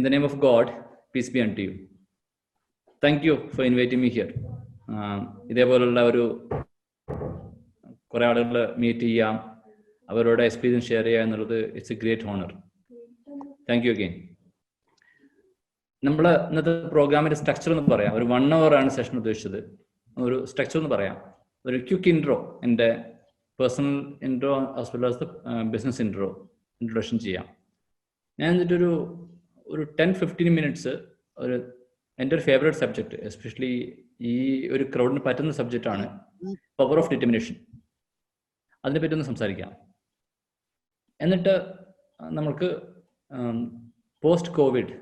In the name of God, peace be unto you. Thank you for inviting me here. ഇതേപോലുള്ള ഒരു കുറേ ആളുകൾ meet ചെയ്യാം, അവരുടെ എക്സ്പീരിയൻസ് ഷെയർ ചെയ്യുക എന്നുള്ളത് it's A great owner. Thank you again. നമ്മൾ ഇന്നത്തെ പ്രോഗ്രാമിൻ്റെ സ്ട്രക്ചർ എന്ന് പറയാം. ഒരു 1 hour ആണ് സെഷൻ ഉദ്ദേശിച്ചത്. ഒരു സ്ട്രക്ചർ എന്ന് പറയാം. ഒരു ക്വിക്ക് ഇൻട്രോ, എൻ്റെ personal intro as well as the business introduction ചെയ്യാം. ഞാൻ എന്നിട്ടൊരു 10-15 minutes എൻ്റെ ഒരു ഫേവറേറ്റ് സബ്ജക്റ്റ്, എസ്പെഷ്യലി ഈ ഒരു ക്രൗഡിന് പറ്റുന്ന സബ്ജക്റ്റാണ് പവർ ഓഫ് ഡിറ്റർമിനേഷൻ. അതിനെപ്പറ്റി ഒന്ന് സംസാരിക്കാം. എന്നിട്ട് നമുക്ക് പോസ്റ്റ് കോവിഡ്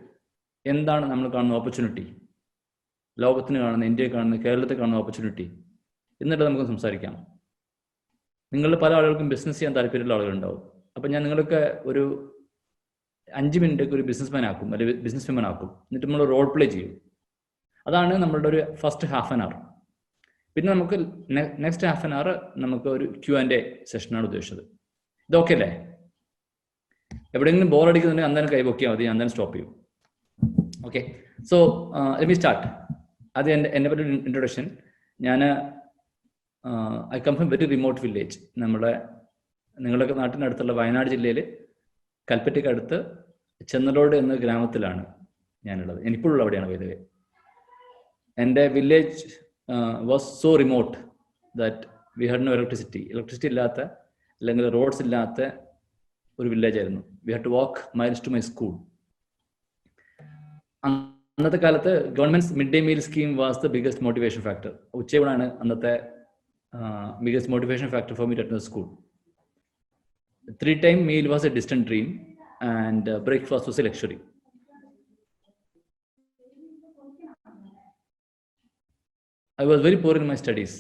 എന്താണ് നമ്മൾ കാണുന്ന ഓപ്പർച്യൂണിറ്റി, ലോകത്തിന് കാണുന്ന, ഇന്ത്യയിൽ കാണുന്ന, കേരളത്തിൽ കാണുന്ന ഓപ്പർച്യൂണിറ്റി എന്നിട്ട് നമുക്ക് സംസാരിക്കാം. നിങ്ങളിൽ പല ആളുകൾക്കും ബിസിനസ് ചെയ്യാൻ താല്പര്യമുള്ള ആളുകളുണ്ടാവും. അപ്പം ഞാൻ നിങ്ങൾക്ക് ഒരു 5 minute ഒരു ബിസിനസ്മാൻ ആക്കും, അല്ലെങ്കിൽ ബിസിനസ് വിമൻ ആക്കും. എന്നിട്ട് നമ്മൾ റോൾ പ്ലേ ചെയ്യും. അതാണ് നമ്മളുടെ ഒരു ഫസ്റ്റ് ഹാഫ് ആൻ അവർ. പിന്നെ നമുക്ക് നെക്സ്റ്റ് ഹാഫ് ആൻ അവർ നമുക്ക് ഒരു Q&A സെഷനാണ് ഉദ്ദേശിച്ചത്. ഇതൊക്കെ അല്ലേ? എവിടെയെങ്കിലും ബോർ അടിക്കുന്നുണ്ടെങ്കിൽ അന്നേരം കൈ പൊക്കിയാൽ മതി, അന്നേരം സ്റ്റോപ്പ് ചെയ്യും. Okay, so let me start. അത് എൻ്റെ പറ്റി ഇൻട്രൊഡക്ഷൻ. ഞാൻ I come from very remote village. നിങ്ങളുടെയൊക്കെ നാട്ടിനടുത്തുള്ള വയനാട് ജില്ലയിൽ കൽപ്പറ്റയ്ക്ക് അടുത്ത് ചെന്നലോട് എന്ന ഗ്രാമത്തിലാണ് ഞാനുള്ളത്. എനിക്കുള്ള അവിടെയാണ് വൈദ്യുതി. എൻ്റെ village was so remote that we had no electricity ഇല്ലാത്ത, അല്ലെങ്കിൽ റോഡ്സ് ഇല്ലാത്ത ഒരു വില്ലേജ് ആയിരുന്നു. We had to walk miles to my school. അന്നത്തെ കാലത്ത് government mid day meal scheme was the biggest motivation factor. ഉച്ചയൂണാണ് അന്നത്തെ biggest motivation factor for me to attend school. 3-time meal was a distant dream, and breakfast was a luxury. I was very poor in my studies.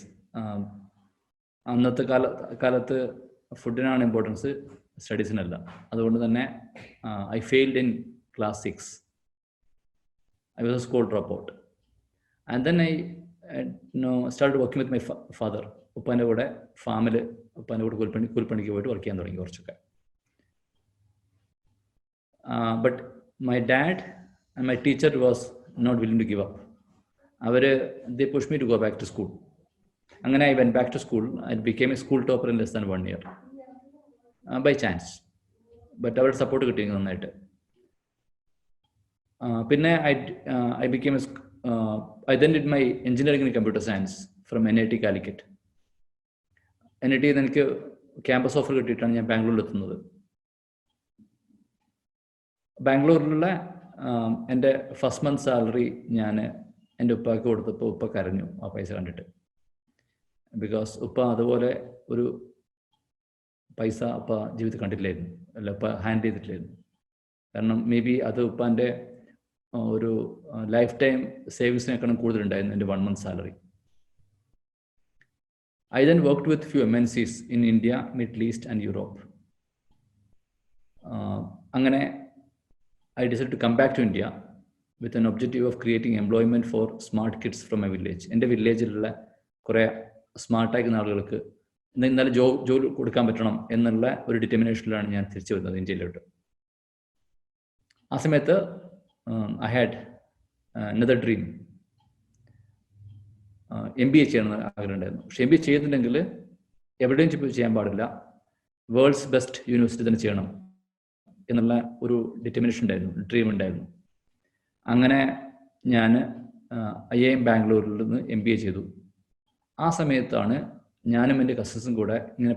അന്നത്തെ കാലത്ത് ഫുഡിനാണ് importance, സ്റ്റഡീസിനല്ല. അതുകൊണ്ട് തന്നെ I failed in class 6. I was a school dropout. And then I started working with my father. ഉപ്പാൻ്റെ കൂടെ ഫാമിൽ, ഉപ്പാൻ്റെ കൂടെ കൂലിപ്പണിക്ക് പോയിട്ട് വർക്ക് ചെയ്യാൻ തുടങ്ങി കുറച്ചൊക്കെ. But my dad and my teacher was not willing to give up. They push me to go back to school. അങ്ങനെ I went back to school. I became a school topper in less than 1 year by chance. But അവരുടെ support കിട്ടിയെങ്കിൽ നന്നായിട്ട്. പിന്നെ I then did my engineering in computer science from NIT Calicut. NIT എനിക്ക് campus offer കിട്ടിയിട്ടാണ് ഞാൻ ബാംഗ്ലൂരിൽ എത്തുന്നത്. ബാംഗ്ലൂരിലുള്ള എൻ്റെ first month salary ഞാൻ എൻ്റെ ഉപ്പാക്ക് കൊടുത്തപ്പോൾ ഉപ്പ കരഞ്ഞു ആ പൈസ കണ്ടിട്ട്. ബിക്കോസ് ഉപ്പ അതുപോലെ ഒരു പൈസ ഉപ്പ ജീവിതത്തിൽ കണ്ടിട്ടില്ലായിരുന്നു, അല്ല ഉപ്പ ഹാൻഡിൽ ചെയ്തിട്ടില്ലായിരുന്നു. കാരണം മേ ബി അത് ഉപ്പാൻ്റെ ഒരു ലൈഫ് ടൈം സേവിങ്സിനേക്കാളും കൂടുതലുണ്ടായിരുന്നു എൻ്റെ 1 month salary. I then worked with few MNCs in India, Middle East and Europe. അങ്ങനെ I decided to come back to India with an objective of creating employment for smart kids from my village. എൻ്റെ വില്ലേജിലുള്ള കുറേ സ്മാർട്ടായിരിക്കുന്ന ആളുകൾക്ക് ഇന്നലെ ജോലി കൊടുക്കാൻ പറ്റണം എന്നുള്ള ഒരു ഡിറ്റർമിനേഷനിലാണ് ഞാൻ തിരിച്ചു വരുന്നത് ഇന്ത്യയിലോട്ട്. ആ സമയത്ത് I had another dream. MBA ചെയ്യണമെന്ന് ആഗ്രഹം ഉണ്ടായിരുന്നു. പക്ഷെ MBA ചെയ്തിട്ടുണ്ടെങ്കിൽ എവിടെയും ചെയ്യാൻ പാടില്ല, വേൾഡ്സ് ബെസ്റ്റ് യൂണിവേഴ്സിറ്റി തന്നെ ചെയ്യണം എന്നുള്ള ഒരു ഡിറ്റർമിനേഷൻ ഉണ്ടായിരുന്നു, ഡ്രീം ഉണ്ടായിരുന്നു. അങ്ങനെ ഞാൻ IIM ബാംഗ്ലൂരിൽ നിന്ന് MBA ചെയ്തു. ആ സമയത്താണ് ഞാനും എൻ്റെ കസിൻസും കൂടെ ഇങ്ങനെ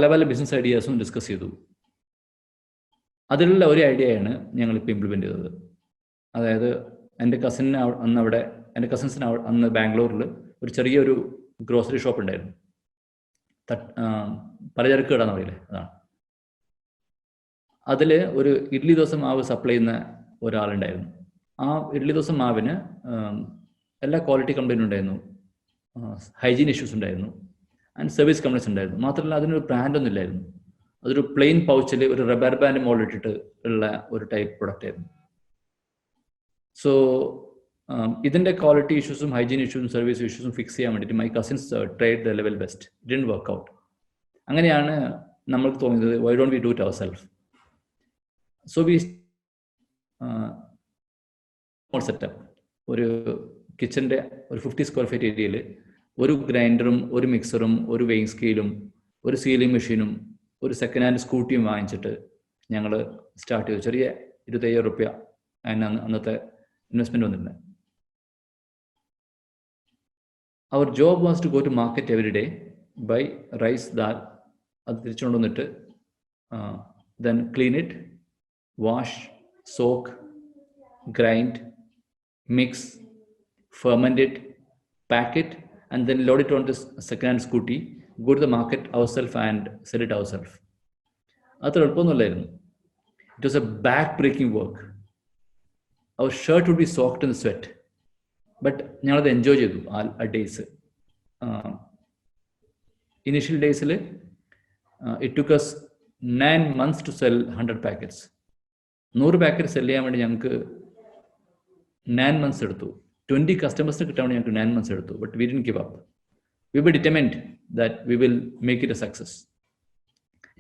പല ബിസിനസ് ഐഡിയാസും ഡിസ്കസ് ചെയ്തു. അതിലുള്ള ഒരു ഐഡിയയാണ് ഞങ്ങളിപ്പോൾ ഇംപ്ലിമെൻ്റ് ചെയ്തത്. അതായത് എൻ്റെ കസിൻസിന് അന്ന് ബാംഗ്ലൂരിൽ ഒരു ചെറിയൊരു ഗ്രോസറി ഷോപ്പ് ഉണ്ടായിരുന്നു. പലചരക്ക് കട എന്ന് പറയില്ലേ, അതാണ്. അതിൽ ഒരു ഇഡ്ഡലി ദോശ മാവ് സപ്ലൈ ചെയ്യുന്ന ഒരാളുണ്ടായിരുന്നു. ആ ഇഡ്ഡലി ദോശ മാവിന് എല്ലാ ക്വാളിറ്റി കംപ്ലൈൻറ്റും ഉണ്ടായിരുന്നു, ഹൈജീൻ ഇഷ്യൂസ് ഉണ്ടായിരുന്നു, ആൻഡ് സർവീസ് കംപ്ലൈൻറ്റ്സ് ഉണ്ടായിരുന്നു. മാത്രമല്ല അതിനൊരു ബ്രാൻഡൊന്നും ഇല്ലായിരുന്നു. അതൊരു പ്ലെയിൻ പൗച്ചിൽ ഒരു റബ്ബർ ബാൻഡ് മോളിട്ടിട്ട് ഉള്ള ഒരു ടൈപ്പ് പ്രൊഡക്റ്റ് ആയിരുന്നു. സോ ഇതിൻ്റെ ക്വാളിറ്റി ഇഷ്യൂസും ഹൈജീൻ ഇഷ്യൂസും സർവീസ് ഇഷ്യൂസും ഫിക്സ് ചെയ്യാൻ വേണ്ടിയിട്ട് my cousins tried the level best. It didn't work out. അങ്ങനെയാണ് നമ്മൾക്ക് തോന്നിയത്, why don't we do it our self. So we small setup. ഒരു കിച്ചൻ്റെ ഒരു 50 സ്ക്വയർ ഫീറ്റ് ഏരിയയിൽ ഒരു ഗ്രൈൻഡറും ഒരു മിക്സറും ഒരു വെയിങ് സ്കെയിലും ഒരു സീലിംഗ് മെഷീനും ഒരു സെക്കൻഡ് ഹാൻഡ് സ്കൂട്ടിയും വാങ്ങിച്ചിട്ട് ഞങ്ങൾ സ്റ്റാർട്ട് ചെയ്തു. ചെറിയ 25,000 റുപ്യ അതിന് അന്നത്തെ ഇൻവെസ്റ്റ്മെൻറ്റ് വന്നിരുന്നത്. Our job was to go to market every day, buy rice, dal, അത് തിരിച്ചുകൊണ്ട് വന്നിട്ട് then clean it, wash, soak, grind, mix, ferment it, pack it, and then load it on this second-hand scooty, go to the market ourselves and sell it ourselves. അത്ര എളുപ്പമൊന്നുമില്ലായിരുന്നു. It was a back-breaking work. Our shirt would be soaked in sweat. But ഞങ്ങളത് enjoy ചെയ്തു ആ days. Initial ഡേയ്സിൽ it took us 9 months to sell 100 packets. 100 packet cell ചെയ്യാൻ വേണ്ടി ഞങ്ങൾക്ക് 9 months എടുത്തു. 20 customers കിട്ടാൻ വേണ്ടി ഞങ്ങൾക്ക് 9 months എടുത്തു. But we didn't give up. We were determined that we will make it a success.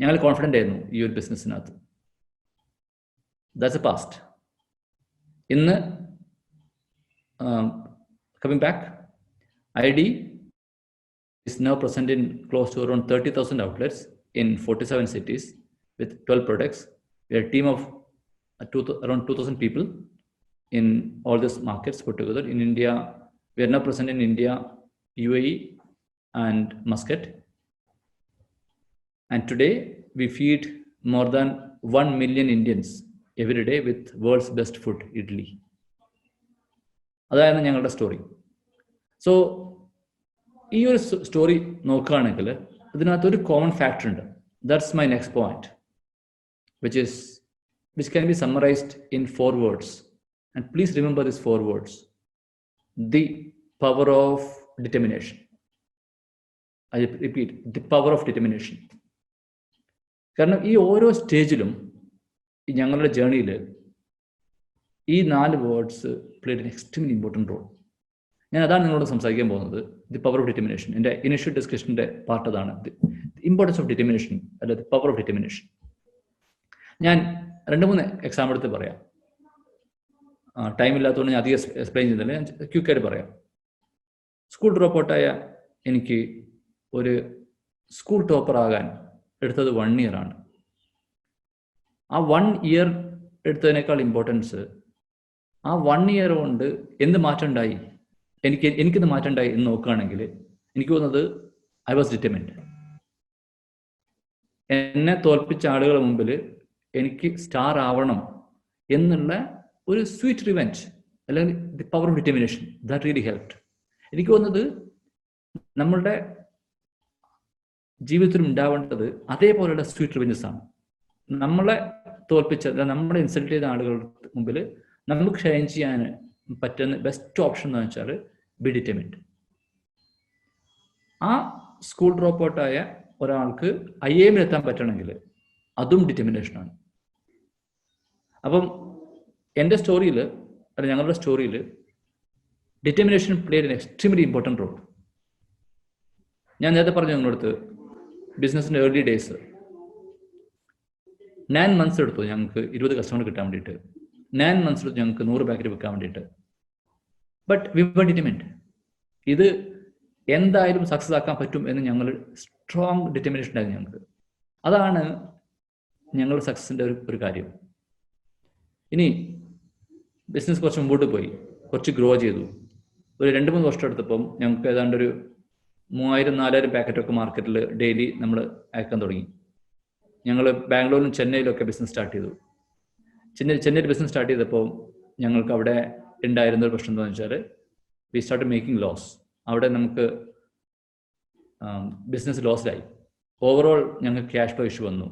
ഞങ്ങൾ കോൺഫിഡൻ്റ് ആയിരുന്നു ഈ ഒരു ബിസിനസ്സിനകത്ത്. That's a past. ഇന്ന് coming back, ID is now present in close to around 30,000 outlets in 47 cities with 12 products. We are a team of around 2,000 people in all these markets put together. In India, we are now present in India, UAE, and Muscat. And today, we feed more than 1 million Indians every day with world's best food, idli. അതായിരുന്നു ഞങ്ങളുടെ story. So ഈ ഒരു story നോക്കുകയാണെങ്കിൽ ഇതിനകത്തൊരു common factor ഉണ്ട്. That's my next point, which can be summarized in 4 words. And please remember these 4 words. The power of determination. I repeat, the power of determination. കാരണം ഈ ഓരോ സ്റ്റേജിലും ഞങ്ങളുടെ ജേർണിയിൽ ഈ 4 words played an extremely important role. ഞാൻ അതാണ് നിങ്ങളോട് സംസാരിക്കാൻ പോകുന്നത്. The power of determination. എൻ്റെ ഇനിഷ്യൽ ഡിസ്കഷൻ്റെ പാർട്ട് അതാണ്. ദി ഇമ്പോർട്ടൻസ് ഓഫ് ഡിറ്റർമിനേഷൻ, അല്ല ദി പവർ ഓഫ് ഡിറ്റർമിനേഷൻ. ഞാൻ 2-3 എക്സാമ്പിൾ എടുത്ത് പറയാം. ടൈം ഇല്ലാത്തതുകൊണ്ട് ഞാൻ അധികം എക്സ്പ്ലെയിൻ ചെയ്യുന്നില്ല. ഞാൻ ക്വിക്കായിട്ട് പറയാം. സ്കൂൾ ഡ്രോപ്പ് ഔട്ടായ എനിക്ക് ഒരു സ്കൂൾ ടോപ്പർ ആകാൻ എടുത്തത് 1 year ആണ്. ആ 1 year എടുത്തതിനേക്കാൾ ഇമ്പോർട്ടൻസ് ആ 1 year കൊണ്ട് എന്ത് മാറ്റം ഉണ്ടായി, എനിക്കിത് മാറ്റം ഉണ്ടായി എന്ന് നോക്കുകയാണെങ്കിൽ എനിക്ക് തോന്നുന്നത് ഐ വാസ് ഡിറ്റർമിൻഡ്. എന്നെ തോൽപ്പിച്ച ആളുകളുടെ മുമ്പിൽ എനിക്ക് സ്റ്റാർ ആവണം എന്നുള്ള ഒരു സ്വീറ്റ് റിവെഞ്ച്, അല്ലെങ്കിൽ the power of determination, that really helped. എനിക്ക് തോന്നുന്നത് നമ്മളുടെ ജീവിതത്തിൽ ഉണ്ടാവേണ്ടത് അതേപോലെയുള്ള സ്വീറ്റ് റിവെഞ്ചസ് ആണ്. നമ്മളെ തോൽപ്പിച്ച, നമ്മളെ ഇൻസൾട്ട് ചെയ്ത ആളുകളുടെ മുമ്പിൽ നമുക്ക് ഷൈൻ ചെയ്യാൻ പറ്റുന്ന ബെസ്റ്റ് ഓപ്ഷൻ എന്ന് വെച്ചാൽ ബി ഡിറ്റർമിൻഡ്. ആ സ്കൂൾ ഡ്രോപ്പ് ഔട്ടായ ഒരാൾക്ക് IIM എത്താൻ പറ്റണമെങ്കിൽ അതും ഡിറ്റർമിനേഷനാണ്. അപ്പം എൻ്റെ സ്റ്റോറിയിൽ, അല്ല ഞങ്ങളുടെ സ്റ്റോറിയിൽ, determination played an extremely important role. ഞാൻ നേരത്തെ പറഞ്ഞു നിങ്ങളടുത്ത് ബിസിനസ്സിൻ്റെ ഏർലി ഡേയ്സ് 9 months എടുത്തു ഞങ്ങൾക്ക് 20 കസ്റ്റമർ കിട്ടാൻ വേണ്ടിയിട്ട്. 9 months എടുത്തു ഞങ്ങൾക്ക് 100 പാക്കറ്റ് വിൽക്കാൻ വേണ്ടിയിട്ട്. But we were determined. ഇത് എന്തായാലും സക്സസ് ആക്കാൻ പറ്റും എന്ന് ഞങ്ങൾ സ്ട്രോങ് ഡിറ്റർമിനേഷൻ ഉണ്ടായിരുന്നു ഞങ്ങൾക്ക്. അതാണ് ഞങ്ങളുടെ സക്സസിൻ്റെ ഒരു കാര്യം. ഇനി ബിസിനസ് കുറച്ച് മുമ്പോട്ട് പോയി, കുറച്ച് ഗ്രോ ചെയ്തു. ഒരു 2-3 വർഷം എടുത്തപ്പം ഞങ്ങൾക്ക് ഏതാണ്ട് ഒരു 3000-4000 പാക്കറ്റൊക്കെ മാർക്കറ്റിൽ ഡെയിലി നമ്മൾ അയക്കാൻ തുടങ്ങി. ഞങ്ങൾ ബാംഗ്ലൂരിലും ചെന്നൈയിലൊക്കെ ബിസിനസ് സ്റ്റാർട്ട് ചെയ്തു. ചെന്നൈയിൽ ബിസിനസ് സ്റ്റാർട്ട് ചെയ്തപ്പോൾ ഞങ്ങൾക്ക് അവിടെ ഉണ്ടായിരുന്ന ഒരു പ്രശ്നം എന്താണെന്ന് വെച്ചാൽ വി സ്റ്റാർട്ട് മേക്കിംഗ് ലോസ്. അവിടെ നമുക്ക് ബിസിനസ് ലോസിലായി. ഓവറോൾ ഞങ്ങൾക്ക് ക്യാഷ് ഫ്ലോ ഇഷ്യൂ വന്നു.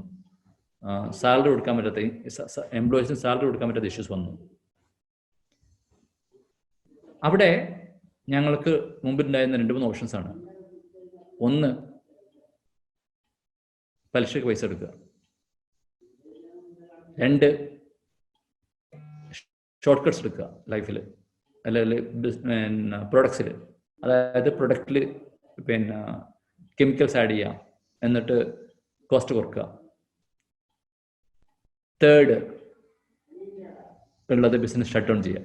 സാലറി കൊടുക്കാൻ പറ്റാത്ത, എംപ്ലോയീസിന് സാലറി കൊടുക്കാൻ പറ്റാത്ത ഇഷ്യൂസ് വന്നു. അവിടെ ഞങ്ങൾക്ക് മുമ്പിലുണ്ടായിരുന്ന 2-3 ഓപ്ഷൻസ് ആണ്. ഒന്ന്, പലിശയ്ക്ക് പൈസ എടുക്കുക. 2, ഷോർട്ട് കട്ട്സ് എടുക്കുക ലൈഫിൽ, അല്ലെങ്കിൽ പ്രൊഡക്ട്സിൽ. അതായത് പ്രൊഡക്റ്റിൽ കെമിക്കൽസ് ആഡ് ചെയ്യുക, എന്നിട്ട് കോസ്റ്റ് കുറക്കുക. 3, ഉള്ളത് ബിസിനസ് ഷട്ട് ഡൗൺ ചെയ്യാം.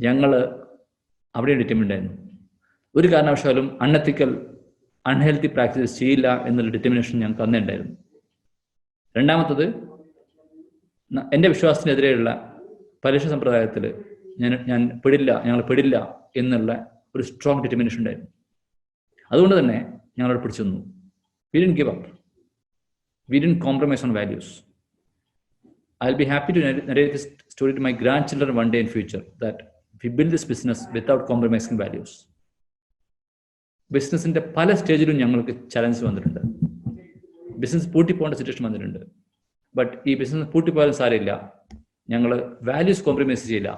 ഞങ്ങൾ അവിടെ ഡിറ്റർമിൻഡ് ആയിരുന്നു. ഒരു കാരണവശാലും അൺഎത്തിക്കൽ അൺഹെൽത്തി പ്രാക്ടീസ് ചെയ്യില്ല എന്നുള്ള ഡിറ്റർമിനേഷൻ ഞങ്ങൾക്ക് അന്നേ ഉണ്ടായിരുന്നു. രണ്ടാമത്തത്, എൻ്റെ വിശ്വാസത്തിനെതിരെയുള്ള പലിശ സമ്പ്രദായത്തിൽ ഞങ്ങൾ പെടില്ല എന്നുള്ള ഒരു സ്ട്രോങ് ഡിറ്റർമിനേഷൻ ഉണ്ടായിരുന്നു. അതുകൊണ്ട് തന്നെ ഞങ്ങളവിടെ പിടിച്ചു നിന്നു. We didn't give up. We didn't compromise on values. I'll be happy to narrate this story to my grandchildren one day in future, that we build this business without compromising values. ബിസിനസിന്റെ പല സ്റ്റേജിലും ഞങ്ങൾക്ക് challenge വന്നിട്ടുണ്ട്. Business പൂട്ടിപ്പോകേണ്ട situation വന്നിട്ടുണ്ട്. But ഈ business പൂട്ടിപ്പോയാലും സാരമില്ല, ഞങ്ങൾ values compromise ചെയ്യില്ല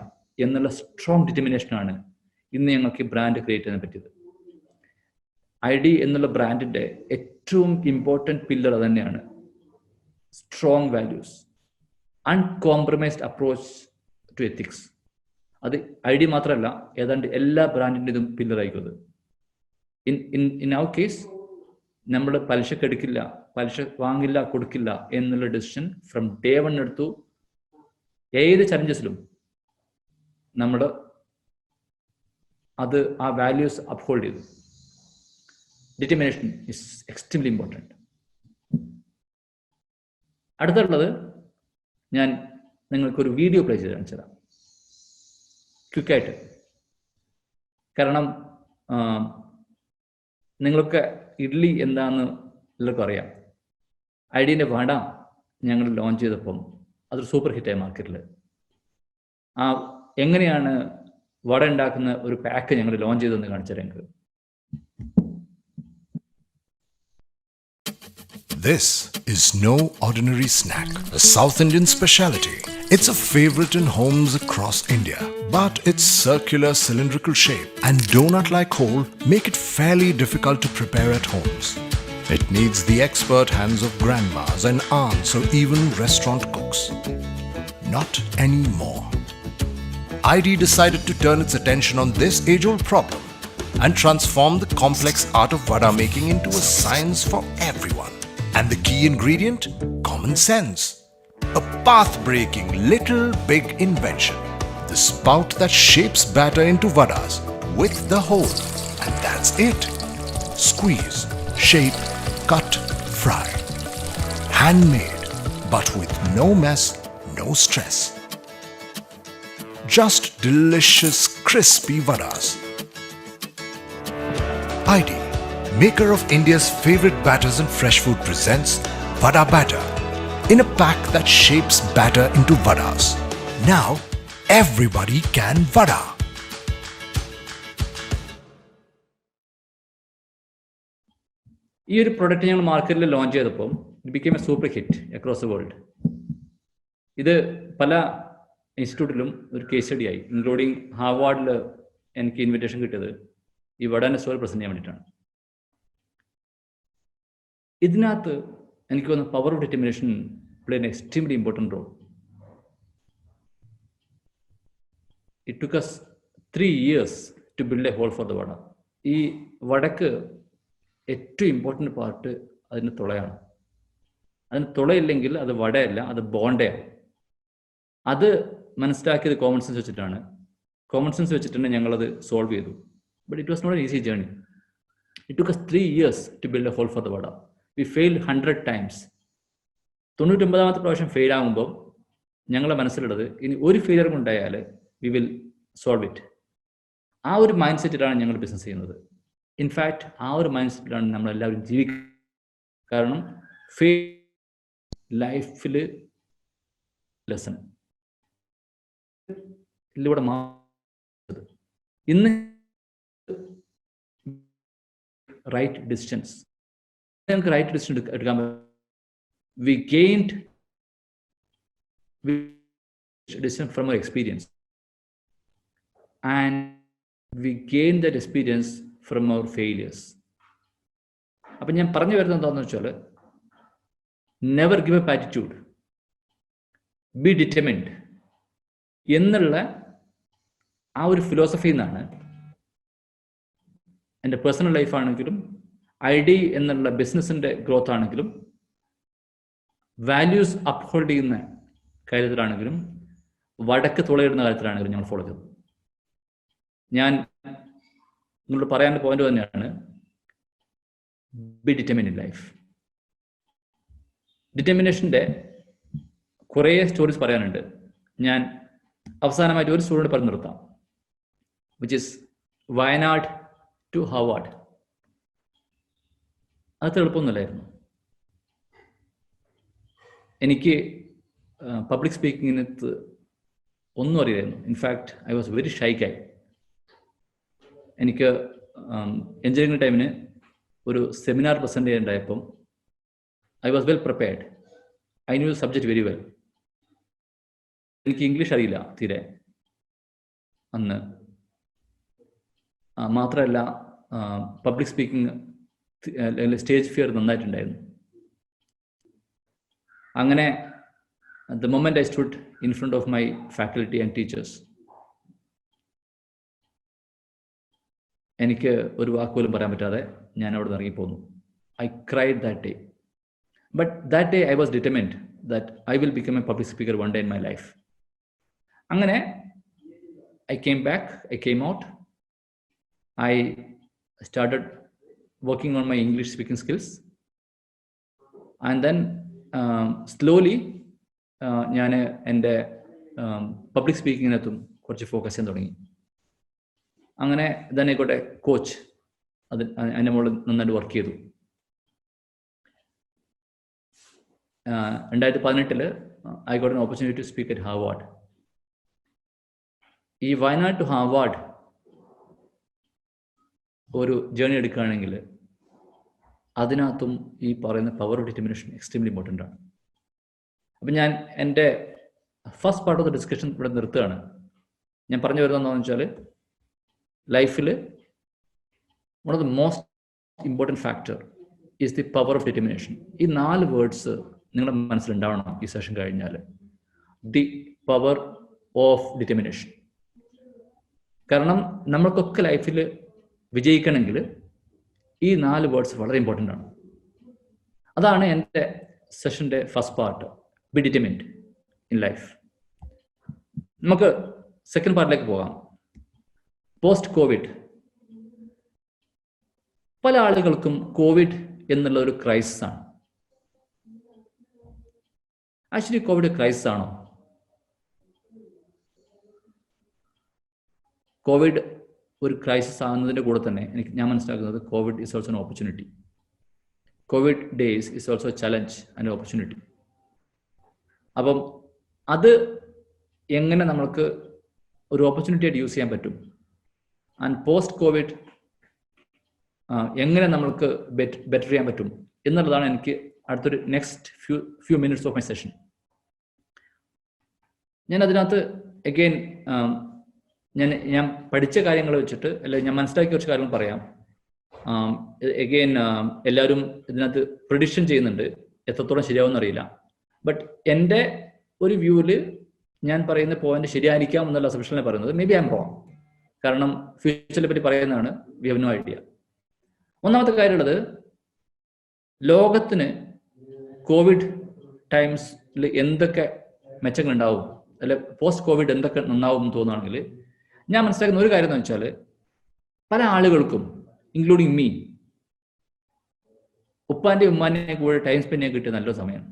എന്നുള്ള സ്ട്രോങ് ഡിറ്റർമിനേഷനാണ് ഇന്ന് ഞങ്ങൾക്ക് ഈ ബ്രാൻഡ് ക്രിയേറ്റ് ചെയ്യാൻ പറ്റിയത്. ID എന്നുള്ള ബ്രാൻഡിന്റെ ഏറ്റവും ഇമ്പോർട്ടൻറ്റ് പില്ലർ അത് തന്നെയാണ്. Strong values, uncompromised approach to ethics. അത് ID മാത്രമല്ല, ഏതാണ്ട് എല്ലാ ബ്രാൻഡിൻ്റെ ഇതും പില്ലറായിരിക്കും അത്. ഇൻ അവർ കേസ്, നമ്മൾ പലിശക്ക് എടുക്കില്ല, പലിശ വാങ്ങില്ല, കൊടുക്കില്ല എന്നുള്ള ഡിസിഷൻ ഫ്രം ഡേ വൺ എടുത്തു. ഏത് ചലഞ്ചസിലും നമ്മൾ അത് ആ വാല്യൂസ് അപ്ഹോൾഡ് ചെയ്തു. Determination is extremely important. അടുത്തുള്ളത്, ഞാൻ നിങ്ങൾക്കൊരു വീഡിയോ പ്ലേ ചെയ്ത് കാണിച്ചു തരാം ക്വിക്കായിട്ട്. കാരണം നിങ്ങൾക്ക് ഇഡ്ഡലി എന്താണെന്ന് എല്ലാവർക്കും അറിയാം. IDൻ്റെ വട ഞങ്ങൾ ലോഞ്ച് ചെയ്തപ്പം അതൊരു സൂപ്പർ ഹിറ്റായി മാർക്കറ്റിൽ. എങ്ങനെയാണ് വട ഉണ്ടാക്കുന്ന ഒരു പാക്ക് ഞങ്ങൾ ലോഞ്ച് ചെയ്തെന്ന് കാണിച്ചു തരാം നിങ്ങൾക്ക്. This is no ordinary snack, a South Indian speciality. It's a favorite in homes across India, but its circular cylindrical shape and donut-like hole make it fairly difficult to prepare at homes. It needs the expert hands of grandmas and aunts or even restaurant cooks. Not anymore. ID decided to turn its attention on this age-old problem and transform the complex art of vada making into a science for everyone. And the key ingredient? Common sense. A path-breaking little big invention. The spout that shapes batter into vadas with the hole. And that's it. Squeeze, shape, cut, fry. Handmade, but with no mess, no stress. Just delicious, crispy vadas. ID, maker of India's favorite batters and fresh food, presents Vada Batter in a pack that shapes batter into vadas. Now, everybody can vada. ഈ ഒരു product ഞങ്ങൾ മാർക്കറ്റിൽ launch ചെയ്തപ്പോൾ it became A super hit across the world. ഇത് പല ഇൻസ്റ്റിറ്റ്യൂട്ടിലും ഒരു case study ആയി, including ഹാർവാർഡിൽ എനിക്ക് ഇൻവിറ്റേഷൻ കിട്ടിയത് ഈ വടാന സ്റ്റോർ പ്രസന്റ് ചെയ്യാൻ വേണ്ടിയിട്ടാണ്. ഇതിനകത്ത് എനിക്ക് തോന്നുന്നു power of determination play an extremely important role. It took us 3 years to build a hole for the vada. ഈ വടക്ക് ഏറ്റവും ഇമ്പോർട്ടൻ്റ് പാർട്ട് അതിന് തുളയാണ്. അതിന് തുളയില്ലെങ്കിൽ അത് വടയല്ല, അത് ബോണ്ടയാണ്. അത് മനസ്സിലാക്കിയത് കോമൺ സെൻസ് വെച്ചിട്ടാണ്. കോമൺ സെൻസ് വെച്ചിട്ട് തന്നെ ഞങ്ങളത് സോൾവ് ചെയ്തു. But it was not an easy journey. It took us 3 years to build a hole for the vada. We failed 100 times. 99ാമത്തെ പ്രാവശ്യം ഫെയിൽ ആകുമ്പോൾ ഞങ്ങളുടെ മനസ്സിലുള്ളത് ഇനി ഒരു ഫെയിലിയർ ഉണ്ടായാൽ വി വിൽ സോൾവ് ഇറ്റ്. ആ ഒരു മൈൻഡ് സെറ്റിലാണ് ഞങ്ങൾ ബിസിനസ് ചെയ്യുന്നത്. ഇൻഫാക്റ്റ് ആ ഒരു മൈൻഡ് സെറ്റിലാണ് നമ്മളെല്ലാവരും ജീവിക്കുന്നത്. കാരണം ലൈഫിൽ ലെസൺ ഇതിലൂടെ ഇന്ന് റൈറ്റ് ഡിസിഷൻസ് ഞങ്ങൾക്ക് റൈറ്റ് ഡിസിഷൻ എടുക്കാൻ പറ്റും. We gained decision from our experience and we gain that experience from our failures. അപ്പം ഞാൻ പറഞ്ഞു വരുന്നത് എന്താണെന്ന് വെച്ചാൽ, never give up attitude, be determined എന്നുള്ള ആ ഒരു ഫിലോസഫിയിൽ നിന്നാണ് എൻ്റെ പേഴ്സണൽ ലൈഫാണെങ്കിലും ID എന്നുള്ള ബിസിനസ്സിൻ്റെ ഗ്രോത്ത് ആണെങ്കിലും വാല്യൂസ് അപ്ഹോൾഡ് ചെയ്യുന്ന കാര്യത്തിലാണെങ്കിലും വടക്ക് തുളയിടുന്ന കാര്യത്തിലാണ് ഞങ്ങൾ ഫോളോ ചെയ്തത്. ഞാൻ നിങ്ങളോട് പറയാൻ പോയിന്റ് തന്നെയാണ്, ബി ഡിറ്റർമിൻ ഇൻ ലൈഫ്. ഡിറ്റർമിനേഷൻ്റെ കുറേ സ്റ്റോറീസ് പറയാനുണ്ട്. ഞാൻ അവസാനമായിട്ട് ഒരു സ്റ്റോറി പറഞ്ഞു നിർത്താം, which is Wayanad to Harvard. അത് എളുപ്പമൊന്നുമല്ലായിരുന്നു. എനിക്ക് പബ്ലിക് സ്പീക്കിങ്ങിനകത്ത് ഒന്നും അറിയില്ലായിരുന്നു. In fact I was very shy guy. എനിക്ക് എഞ്ചിനീയറിംഗ് ടൈമിന് ഒരു സെമിനാർ പ്രസൻറ്റ് ചെയ്യാനുണ്ടായപ്പം I was well prepared. I knew subject very well. എനിക്ക് ഇംഗ്ലീഷ് അറിയില്ല തീരെ അന്ന്. മാത്രമല്ല പബ്ലിക് സ്പീക്കിംഗ് അല്ലെങ്കിൽ സ്റ്റേജ് ഫിയർ നന്നായിട്ടുണ്ടായിരുന്നു. അങ്ങനെ the moment I stood in front of my faculty and teachers, എനിക്ക് ഒരു വാക്കുപോലും പറയാൻ പറ്റാതെ ഞാൻ അവിടെ നിന്ന് ഇറങ്ങിപ്പോന്നു. I cried that day. But that day I was determined that I will become a public speaker one day in my life. അങ്ങനെ I came back, I came out, I started working on my English speaking skills, and then slowly ഞാൻ എൻ്റെ public സ്പീക്കിങ്ങിനകത്തും കുറച്ച് focus ചെയ്യാൻ തുടങ്ങി. അങ്ങനെ തന്നെ ആയിക്കോട്ടെ, coach അതിൻ്റെ മുകളിൽ നന്നായിട്ട് വർക്ക് ചെയ്തു. 2018 I got an opportunity to speak at Harvard. ഈ വയനാട് ടു ഹാർവാർഡ് ഒരു ജേർണി എടുക്കുകയാണെങ്കിൽ അതിനകത്തും ഈ പറയുന്ന power of determination extremely important ആണ്. അപ്പം ഞാൻ എൻ്റെ first part of the discussion ഇവിടെ നിർത്തുകയാണ്. ഞാൻ പറഞ്ഞു വരുന്നത് എന്താണെന്ന് വെച്ചാൽ, ലൈഫിൽ one of the most important factor is the power of determination. ഈ 4 വേർഡ്സ് നിങ്ങളുടെ മനസ്സിലുണ്ടാവണം ഈ സെഷൻ കഴിഞ്ഞാൽ. The power of determination. കാരണം നമ്മൾക്കൊക്കെ ലൈഫിൽ വിജയിക്കണമെങ്കിൽ ഈ 4 വേർഡ്സ് വളരെ ഇമ്പോർട്ടൻ്റ് ആണ്. അതാണ് എൻ്റെ സെഷൻ്റെ first part, be determined in life. നമുക്ക് സെക്കൻഡ് പാർട്ടിലേക്ക് പോകാം. Post covid. പല ആളുകൾക്കും കോവിഡ് എന്നുള്ള ഒരു ക്രൈസിസ് ആണ്. ആക്ച്വലി കോവിഡ് ക്രൈസിസ് ആണോ? കോവിഡ് ഒരു ക്രൈസിസ് ആകുന്നതിൻ്റെ കൂടെ തന്നെ ഞാൻ മനസ്സിലാക്കുന്നത് covid is also an opportunity. Covid days is also a challenge and opportunity. അപ്പം അത് എങ്ങനെ നമ്മൾക്ക് ഒരു ഓപ്പർച്യൂണിറ്റി ആയിട്ട് യൂസ് ചെയ്യാൻ പറ്റും, ആൻഡ് പോസ്റ്റ് കോവിഡ് എങ്ങനെ നമ്മൾക്ക് ബെറ്റർ ചെയ്യാൻ പറ്റും എന്നുള്ളതാണ് എനിക്ക് അടുത്തൊരു next few minutes of my session. ഞാൻ അതിനകത്ത് അഗെയിൻ ഞാൻ പഠിച്ച കാര്യങ്ങൾ വെച്ചിട്ട്, അല്ലെങ്കിൽ ഞാൻ മനസ്സിലാക്കിയ കുറച്ച് കാര്യങ്ങൾ പറയാം. അഗെയിൻ എല്ലാവരും ഇതിനകത്ത് പ്രിഡിക്ഷൻ ചെയ്യുന്നുണ്ട്, എത്രത്തോളം ശരിയാവുമെന്ന് അറിയില്ല. ബട്ട് എൻ്റെ ഒരു വ്യൂവിൽ ഞാൻ പറയുന്ന പോയിന്റ് ശരിയായിരിക്കാം എന്നുള്ള അസംഷനിലാണ് പറയുന്നത്. May be I M wrong, കാരണം ഫ്യൂച്ചറിനെ പറ്റി പറയുന്നതാണ്, വി ഹാവ് നോ ഐഡിയ. ഒന്നാമത്തെ കാര്യമുള്ളത്, ലോകത്തിന് കോവിഡ് ടൈംസിൽ എന്തൊക്കെ മെച്ചങ്ങളുണ്ടാവും, അല്ലെ പോസ്റ്റ് കോവിഡ് എന്തൊക്കെ നന്നാവും എന്ന് തോന്നുകയാണെങ്കിൽ, ഞാൻ മനസ്സിലാക്കുന്ന ഒരു കാര്യം എന്ന് വെച്ചാൽ, പല ആളുകൾക്കും ഇൻക്ലൂഡിങ് മീ, ഉപ്പാൻ്റെയും ഉമ്മാൻ്റെയും കൂടെ ടൈം സ്പെൻഡ് ചെയ്യാൻ കിട്ടിയ നല്ലൊരു സമയമാണ്.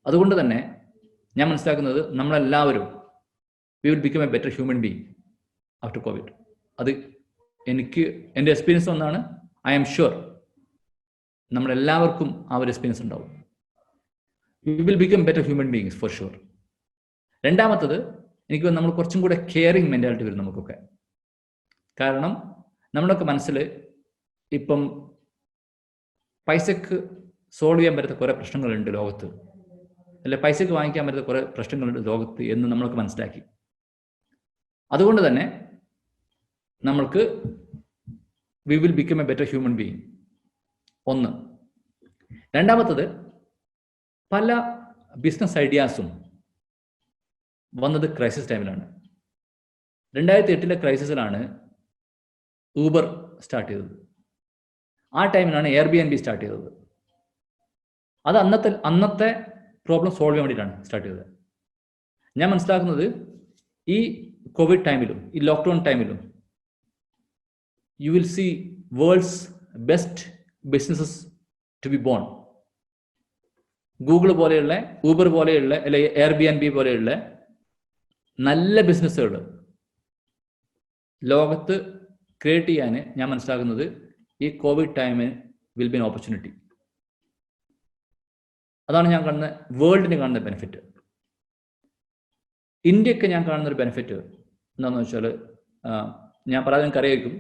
അതുകൊണ്ട് തന്നെ ഞാൻ മനസ്സിലാക്കുന്നത്, നമ്മളെല്ലാവരും we will become A better human being after Covid. അത് എനിക്ക് എൻ്റെ എക്സ്പീരിയൻസ് ഒന്നാണ്. ഐ ആം ഷുവർ നമ്മളെല്ലാവർക്കും ആ ഒരു എക്സ്പീരിയൻസ് ഉണ്ടാവും. We will become better human beings for sure. രണ്ടാമത്തത്, എനിക്ക് നമ്മൾ കുറച്ചും കൂടെ കെയറിങ് മെൻറ്റാലിറ്റി വരും നമുക്കൊക്കെ. കാരണം നമ്മളൊക്കെ മനസ്സിൽ ഇപ്പം പൈസക്ക് സോൾവ് ചെയ്യാൻ പറ്റാത്ത കുറേ പ്രശ്നങ്ങളുണ്ട് ലോകത്ത്, അല്ലെ പൈസക്ക് വാങ്ങിക്കാൻ പറ്റാത്ത കുറേ പ്രശ്നങ്ങളുണ്ട് ലോകത്ത് എന്ന് നമ്മളൊക്കെ മനസ്സിലാക്കി. അതുകൊണ്ട് തന്നെ നമ്മൾക്ക് we will become A better human being. ഒന്ന്. രണ്ടാമത്തത്, പല ബിസിനസ് ഐഡിയാസും വന്നത് ക്രൈസിസ് ടൈമിലാണ്. 2008 ക്രൈസിസിലാണ് ഊബർ സ്റ്റാർട്ട് ചെയ്തത്. ആ ടൈമിലാണ് എയർബിഎൻബി സ്റ്റാർട്ട് ചെയ്തത്. അത് അന്നത്തെ പ്രോബ്ലം സോൾവ് ചെയ്യാൻ വേണ്ടിയിട്ടാണ് സ്റ്റാർട്ട് ചെയ്തത്. ഞാൻ മനസ്സിലാക്കുന്നത് ഈ കോവിഡ് ടൈമിലും ഈ ലോക്ക്ഡൗൺ ടൈമിലും you will see world's best businesses to be born. Google പോലെയുള്ള, ഊബർ പോലെയുള്ള, അല്ലെങ്കിൽ എയർബിഎൻബി പോലെയുള്ള നല്ല ബിസിനസ്സുകൾ ലോകത്ത് ക്രിയേറ്റ് ചെയ്യാൻ ഞാൻ മനസ്സിലാക്കുന്നത് ഈ കോവിഡ് ടൈമിന് വിൽ ബി എൻ ഓപ്പർച്യൂണിറ്റി. അതാണ് ഞാൻ കാണുന്ന വേൾഡിന് കാണുന്ന ബെനിഫിറ്റ്. ഇന്ത്യക്ക് ഞാൻ കാണുന്നൊരു ബെനിഫിറ്റ് എന്താണെന്ന് വെച്ചാൽ, ഞാൻ പറയാൻ നിങ്ങൾക്ക് അറിയായിരിക്കും,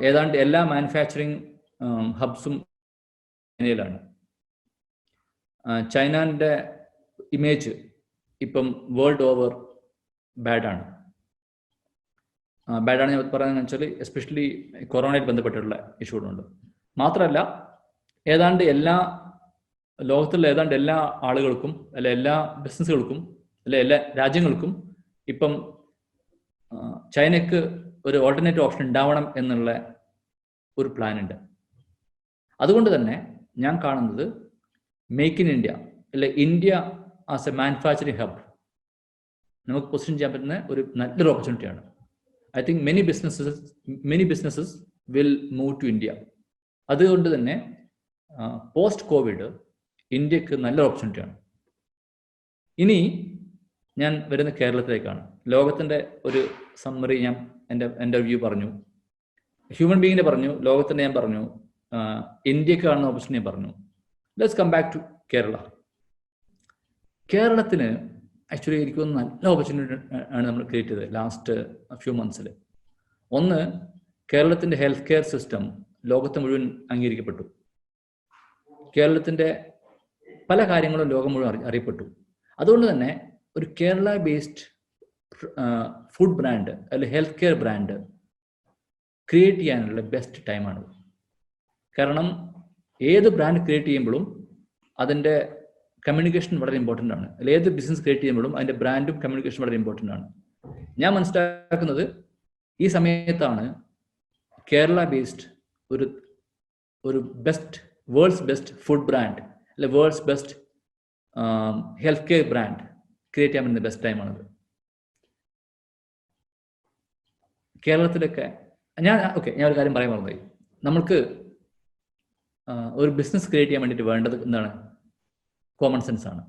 ഏതാണ്ട് എല്ലാ മാനുഫാക്ചറിങ് ഹബ്സും ചൈനയിലാണ്. ചൈനൻ്റെ ഇമേജ് ഇപ്പം വേൾഡ് ഓവർ ബാഡാണ്. ബാഡാണ് ഞാൻ പറയുന്നത് വെച്ചാൽ എസ്പെഷ്യലി കൊറോണയിൽ ബന്ധപ്പെട്ടിട്ടുള്ള ഇഷ്യൂകളുണ്ട്. മാത്രമല്ല, ഏതാണ്ട് എല്ലാ ലോകത്തുള്ള ഏതാണ്ട് എല്ലാ ആളുകൾക്കും, അല്ലെ എല്ലാ ബിസിനസ്സുകൾക്കും, അല്ലെ എല്ലാ രാജ്യങ്ങൾക്കും ഇപ്പം ചൈനയ്ക്ക് ഒരു ഓൾട്ടർനേറ്റീവ് ഓപ്ഷൻ ഉണ്ടാവണം എന്നുള്ള ഒരു പ്ലാൻ ഉണ്ട്. അതുകൊണ്ട് തന്നെ ഞാൻ കാണുന്നത് മേക്ക് ഇൻ ഇന്ത്യ, അല്ലെ India as a manufacturing hub നമുക്ക് പൊസിഷൻ ചെയ്യാൻ പറ്റുന്ന ഒരു നല്ലൊരു ഓപ്പർച്യൂണിറ്റിയാണ്. I think many businesses will move to India. അതുകൊണ്ട് തന്നെ പോസ്റ്റ് കോവിഡ് ഇന്ത്യക്ക് നല്ലൊരു ഓപ്പർച്യൂണിറ്റിയാണ്. ഇനി ഞാൻ വരുന്ന കേരളത്തിലേക്കാണ്. ലോകത്തിൻ്റെ ഒരു സമ്മറി ഞാൻ എൻ്റെ വ്യൂ പറഞ്ഞു, ഹ്യൂമൻ ബീങ്ങിനെ പറഞ്ഞു, ലോകത്തിൻ്റെ ഞാൻ പറഞ്ഞു, ഇന്ത്യക്ക് കാണുന്ന ഓപ്പർച്യൂണിറ്റി ഞാൻ പറഞ്ഞു. Let's come back to Kerala. കേരളത്തിന് ആക്ച്വലി എനിക്ക് തോന്നുന്നു നല്ല ഓപ്പർച്യൂണിറ്റി ആണ് നമ്മൾ ക്രിയേറ്റ് ചെയ്തത് ലാസ്റ്റ് ഫ്യൂ മന്ത്സിൽ. ഒന്ന്, കേരളത്തിൻ്റെ ഹെൽത്ത് കെയർ സിസ്റ്റം ലോകത്ത് മുഴുവൻ അംഗീകരിക്കപ്പെട്ടു. കേരളത്തിൻ്റെ പല കാര്യങ്ങളും ലോകം മുഴുവൻ അറിയപ്പെട്ടു. അതുകൊണ്ട് തന്നെ ഒരു കേരള ബേസ്ഡ് ഫുഡ് ബ്രാൻഡ് അല്ലെങ്കിൽ ഹെൽത്ത് കെയർ ബ്രാൻഡ് ക്രിയേറ്റ് ചെയ്യാനുള്ള ബെസ്റ്റ് ടൈമാണ്. കാരണം ഏത് ബ്രാൻഡ് ക്രിയേറ്റ് ചെയ്യുമ്പോഴും അതിൻ്റെ കമ്മ്യൂണിക്കേഷൻ വളരെ ഇമ്പോർട്ടൻ്റ് ആണ്. അല്ലെങ്കിൽ ഏത് ബിസിനസ് ക്രിയേറ്റ് ചെയ്യുമ്പോഴും അതിൻ്റെ ബ്രാൻഡും കമ്മ്യൂണിക്കേഷൻ വളരെ ഇമ്പോർട്ടൻ്റ് ആണ്. ഞാൻ മനസ്സിലാക്കുന്നത് ഈ സമയത്താണ് കേരള ബേസ്ഡ് ഒരു best world's best food brand അല്ലെ world's best health care brand create ചെയ്യാൻ പറ്റുന്ന ബെസ്റ്റ് ടൈമാണത്. കേരളത്തിലൊക്കെ ഞാൻ ഒരു കാര്യം പറയാൻ മറന്നുപോയി. നമ്മൾക്ക് ഒരു ബിസിനസ് ക്രിയേറ്റ് ചെയ്യാൻ വേണ്ടിയിട്ട് വേണ്ടത് എന്താണ്? കോമൺ സെൻസ് ആണ്.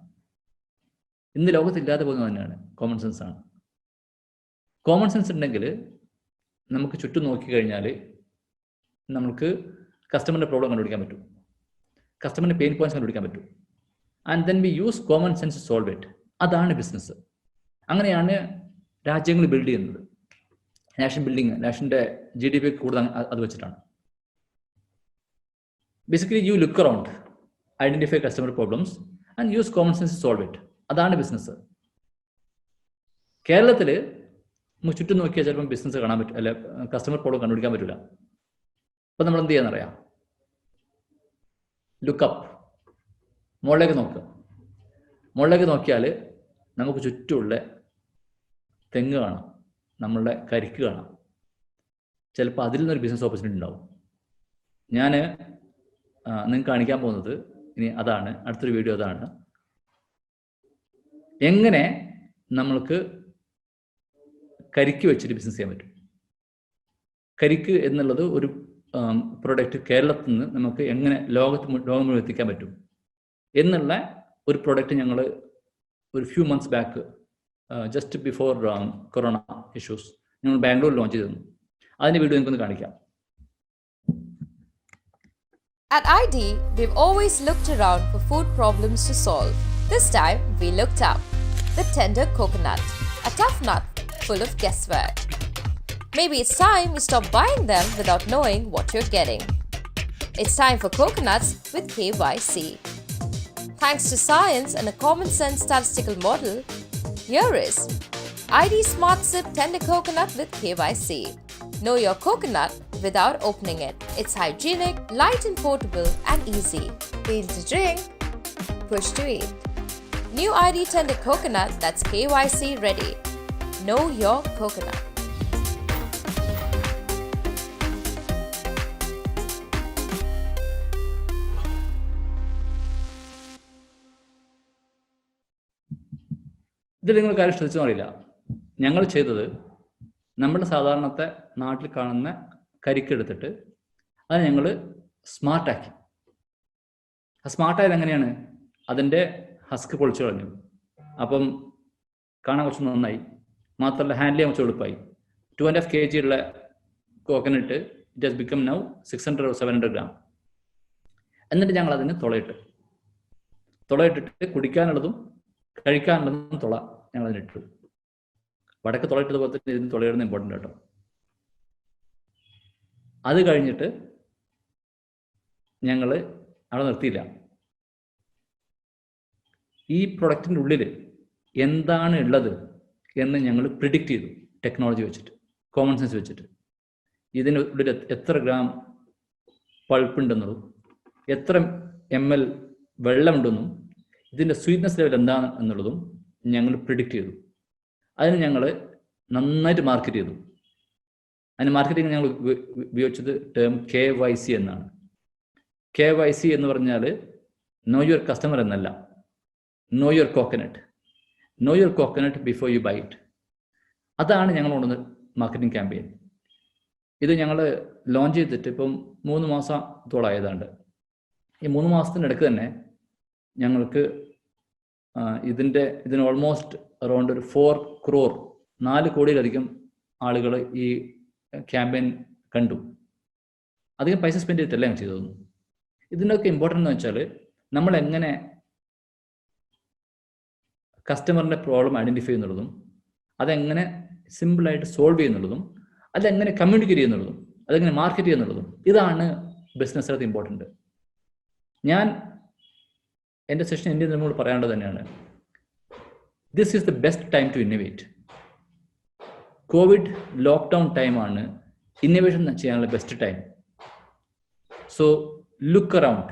ഇന്ന് ലോകത്തില്ലാതെ പോകുന്നത് തന്നെയാണ് കോമൺ സെൻസ് ആണ്. കോമൺ സെൻസ് ഉണ്ടെങ്കിൽ നമുക്ക് ചുറ്റും നോക്കിക്കഴിഞ്ഞാൽ നമുക്ക് കസ്റ്റമറിൻ്റെ പ്രോബ്ലം കണ്ടുപിടിക്കാൻ പറ്റും, കസ്റ്റമറിൻ്റെ പെയിൻ പോയിന്റ്സ് കണ്ടുപിടിക്കാൻ പറ്റും. And then we use common sense to solve it. അതാണ് ബിസിനസ്. അങ്ങനെയാണ് രാജ്യങ്ങൾ ബിൽഡ് ചെയ്യുന്നത്. നാഷൻ ബിൽഡിങ്, നാഷൻ്റെ GDP കൂടുതൽ അത് വെച്ചിട്ടാണ്. Basically you look around, identify customer problems and use common sense to solve it. അതാണ് ബിസിനസ്. കേരളത്തിൽ നമുക്ക് ചുറ്റും നോക്കിയാൽ ചിലപ്പം ബിസിനസ് കാണാൻ പറ്റും, അല്ലെ കസ്റ്റമർ പ്രോബ്ലം കണ്ടുപിടിക്കാൻ പറ്റില്ല. അപ്പം നമ്മൾ എന്ത് ചെയ്യാന്നറിയാം? ലുക്കപ്പ്, മുകളിലേക്ക് നോക്കുക. മുകളിലേക്ക് നോക്കിയാൽ നമുക്ക് ചുറ്റുമുള്ള തെങ്ങ് കാണാം, നമ്മളുടെ കരിക്ക് കാണാം. ചിലപ്പോൾ അതിൽ നിന്നൊരു ബിസിനസ് ഓപ്പർച്യൂണിറ്റി ഉണ്ടാവും. ഞാൻ നിങ്ങൾക്ക് കാണിക്കാൻ പോകുന്നത് ഇനി അതാണ്, അടുത്തൊരു വീഡിയോ അതാണ്, എങ്ങനെ നമ്മൾക്ക് കരിക്ക് വെച്ചിട്ട് ബിസിനസ് ചെയ്യാൻ പറ്റും. കരിക്ക് എന്നുള്ളത് ഒരു പ്രൊഡക്റ്റ് കേരളത്തിൽ നിന്ന് നമുക്ക് എങ്ങനെ ലോകം മുഴുവൻ എത്തിക്കാൻ പറ്റും എന്നുള്ള ഒരു പ്രൊഡക്റ്റ് ഞങ്ങൾ ഒരു few months back just before corona issues ഞങ്ങൾ ബാംഗ്ലൂർ ലോഞ്ച് ചെയ്തിരുന്നു. അതിൻ്റെ വീഡിയോ നിങ്ങൾക്കൊന്ന് കാണിക്കാം. At ID, we've always looked around for food problems to solve. This time, we looked up. The tender coconut, a tough nut full of guesswork. Maybe it's time you stop buying them without knowing what you're getting. It's time for coconuts with KYC. Thanks to science and a common sense statistical model, here is ID Smart Sip Tender Coconut with KYC. Know your coconut without opening it. It's hygienic, light and portable, and easy. Feel to drink, push to eat. New ID Tender Coconut that's KYC ready. Know your coconut. ഇതിൽ നിങ്ങൾ കാര്യം ശ്രദ്ധിച്ചോ അറിയില്ല, ഞങ്ങൾ ചെയ്തത് നമ്മുടെ സാധാരണത്തെ നാട്ടിൽ കാണുന്ന കരിക്കെടുത്തിട്ട് അത് ഞങ്ങൾ സ്മാർട്ടാക്കി. ആ സ്മാർട്ടായത് എങ്ങനെയാണ്? അതിൻ്റെ ഹസ്ക് പൊളിച്ചു കളഞ്ഞു. അപ്പം കാണാൻ കുറച്ച് നന്നായി, മാത്രമല്ല ഹാൻഡിൽ ചെയ്യാൻ കുറച്ച് എളുപ്പമായി. 2.5 kg ഉള്ള coconut it has become now 600 or 700 gram. എന്നിട്ട് ഞങ്ങൾ അതിന് തുളയിട്ടിട്ട് കുടിക്കാനുള്ളതും കഴിക്കാനുള്ളതും ഞങ്ങൾ അതിനിട്ടു. വടക്ക് തുളയിട്ടതുപോലെ തന്നെ ഇതിന് തുളയിടുന്ന ഇമ്പോർട്ടൻ്റ് കേട്ടോ. അത് കഴിഞ്ഞിട്ട് ഞങ്ങൾ അവിടെ നിർത്തിയില്ല. ഈ പ്രൊഡക്റ്റിൻ്റെ ഉള്ളിൽ എന്താണ് ഉള്ളത് എന്ന് ഞങ്ങൾ പ്രിഡിക്റ്റ് ചെയ്തു, ടെക്നോളജി വെച്ചിട്ട്, കോമൺ സെൻസ് വെച്ചിട്ട്. ഇതിന് ഉള്ളിൽ എത്ര ഗ്രാം പൾപ്പുണ്ടെന്നതും എത്ര ml വെള്ളമുണ്ടെന്നും ഇതിൻ്റെ സ്വീറ്റ്നെസ് ലെവൽ എന്താണ് എന്നുള്ളതും ഞങ്ങൾ പ്രിഡിക്റ്റ് ചെയ്തു. അതിന് ഞങ്ങൾ നന്നായിട്ട് മാർക്കറ്റ് ചെയ്തു. അതിന് മാർക്കറ്റിംഗ് ഞങ്ങൾ ഉപയോഗിച്ചത് ടേം KYC എന്നാണ്. KYC എന്ന് പറഞ്ഞാൽ നോ യുവർ കസ്റ്റമർ എന്നല്ല, know your coconut. Know your coconut before you buy it. അതാണ് ഞങ്ങൾ കൊണ്ടുവന്ന മാർക്കറ്റിംഗ് ക്യാമ്പയിൻ. ഇത് ഞങ്ങൾ ലോഞ്ച് ചെയ്തിട്ട് ഇപ്പം 3 മാസത്തോളായതാണ്ട്. ഈ 3 മാസത്തിനിടയ്ക്ക് തന്നെ ഞങ്ങൾക്ക് ഇതിന് ഓൾമോസ്റ്റ് അറൗണ്ട് ഒരു 4 crore 4 കോടിയിലധികം ആളുകൾ ഈ ക്യാമ്പയിൻ കണ്ടു. അധികം പൈസ സ്പെൻഡ് ചെയ്തിട്ടല്ല ഞാൻ ചെയ്തതൊന്നും. ഇതിൻ്റെയൊക്കെ ഇമ്പോർട്ടൻ്റ് എന്ന് വെച്ചാൽ നമ്മൾ എങ്ങനെ കസ്റ്റമറിൻ്റെ പ്രോബ്ലം ഐഡൻറ്റിഫൈ ചെയ്യുന്നുള്ളതും അതെങ്ങനെ സിമ്പിളായിട്ട് സോൾവ് ചെയ്യുന്നുള്ളതും അതെങ്ങനെ കമ്മ്യൂണിക്കേറ്റ് ചെയ്യുന്നുള്ളതും അതെങ്ങനെ മാർക്കറ്റ് ചെയ്യുന്നുള്ളതും ഇതാണ് ബിസിനസ്സിനകത്ത് ഇമ്പോർട്ടൻ്റ്. ഞാൻ എൻ്റെ സെഷൻ എൻ്റെ നമ്മളോട് പറയാനുള്ളത് തന്നെയാണ്, this is the best time to innovate. Covid lockdown ടൈമാണ് ഇന്നോവേഷൻ ചെയ്യാനുള്ള best time. So look around,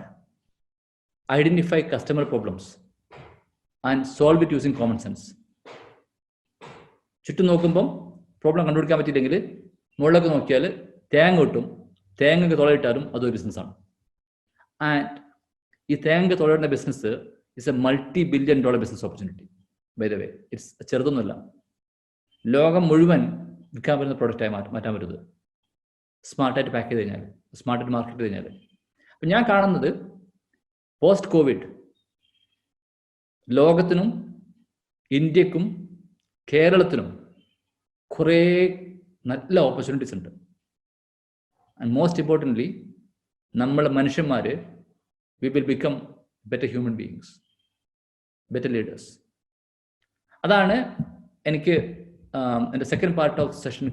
identify customer problems and solve it using common sense. ചുറ്റും നോക്കുമ്പം പ്രോബ്ലം കണ്ടുപിടിക്കാൻ പറ്റിയില്ലെങ്കിൽ മുകളിലൊക്കെ നോക്കിയാൽ തേങ്ങ കിട്ടും. തേങ്ങയ്ക്ക് തുളയിട്ടാലും അതൊരു ബിസിനസ്സാണ്. ആൻഡ് ഈ തേങ്ങ തുളയിടുന്ന business is a $multi-billion business opportunity. By the way, it's ചെറുതൊന്നുമല്ല. ലോകം മുഴുവൻ വിൽക്കാൻ പറ്റുന്ന പ്രോഡക്റ്റായി മാറ്റാൻ പറ്റുന്നത് സ്മാർട്ടായിട്ട് പാക്ക് ചെയ്ത് കഴിഞ്ഞാൽ, സ്മാർട്ടായിട്ട് മാർക്കറ്റ് ചെയ്ത് കഴിഞ്ഞാൽ. അപ്പം ഞാൻ കാണുന്നത് പോസ്റ്റ് കോവിഡ് ലോകത്തിനും ഇന്ത്യക്കും കേരളത്തിനും കുറേ നല്ല ഓപ്പർച്യൂണിറ്റീസ് ഉണ്ട്. ആൻഡ് മോസ്റ്റ് ഇമ്പോർട്ടൻ്റ്ലി നമ്മൾ മനുഷ്യന്മാർ we will become better human beings, better leaders. അതാണ് എനിക്ക് എൻ്റെ സെക്കൻഡ് പാർട്ട് ഓഫ് സെഷൻ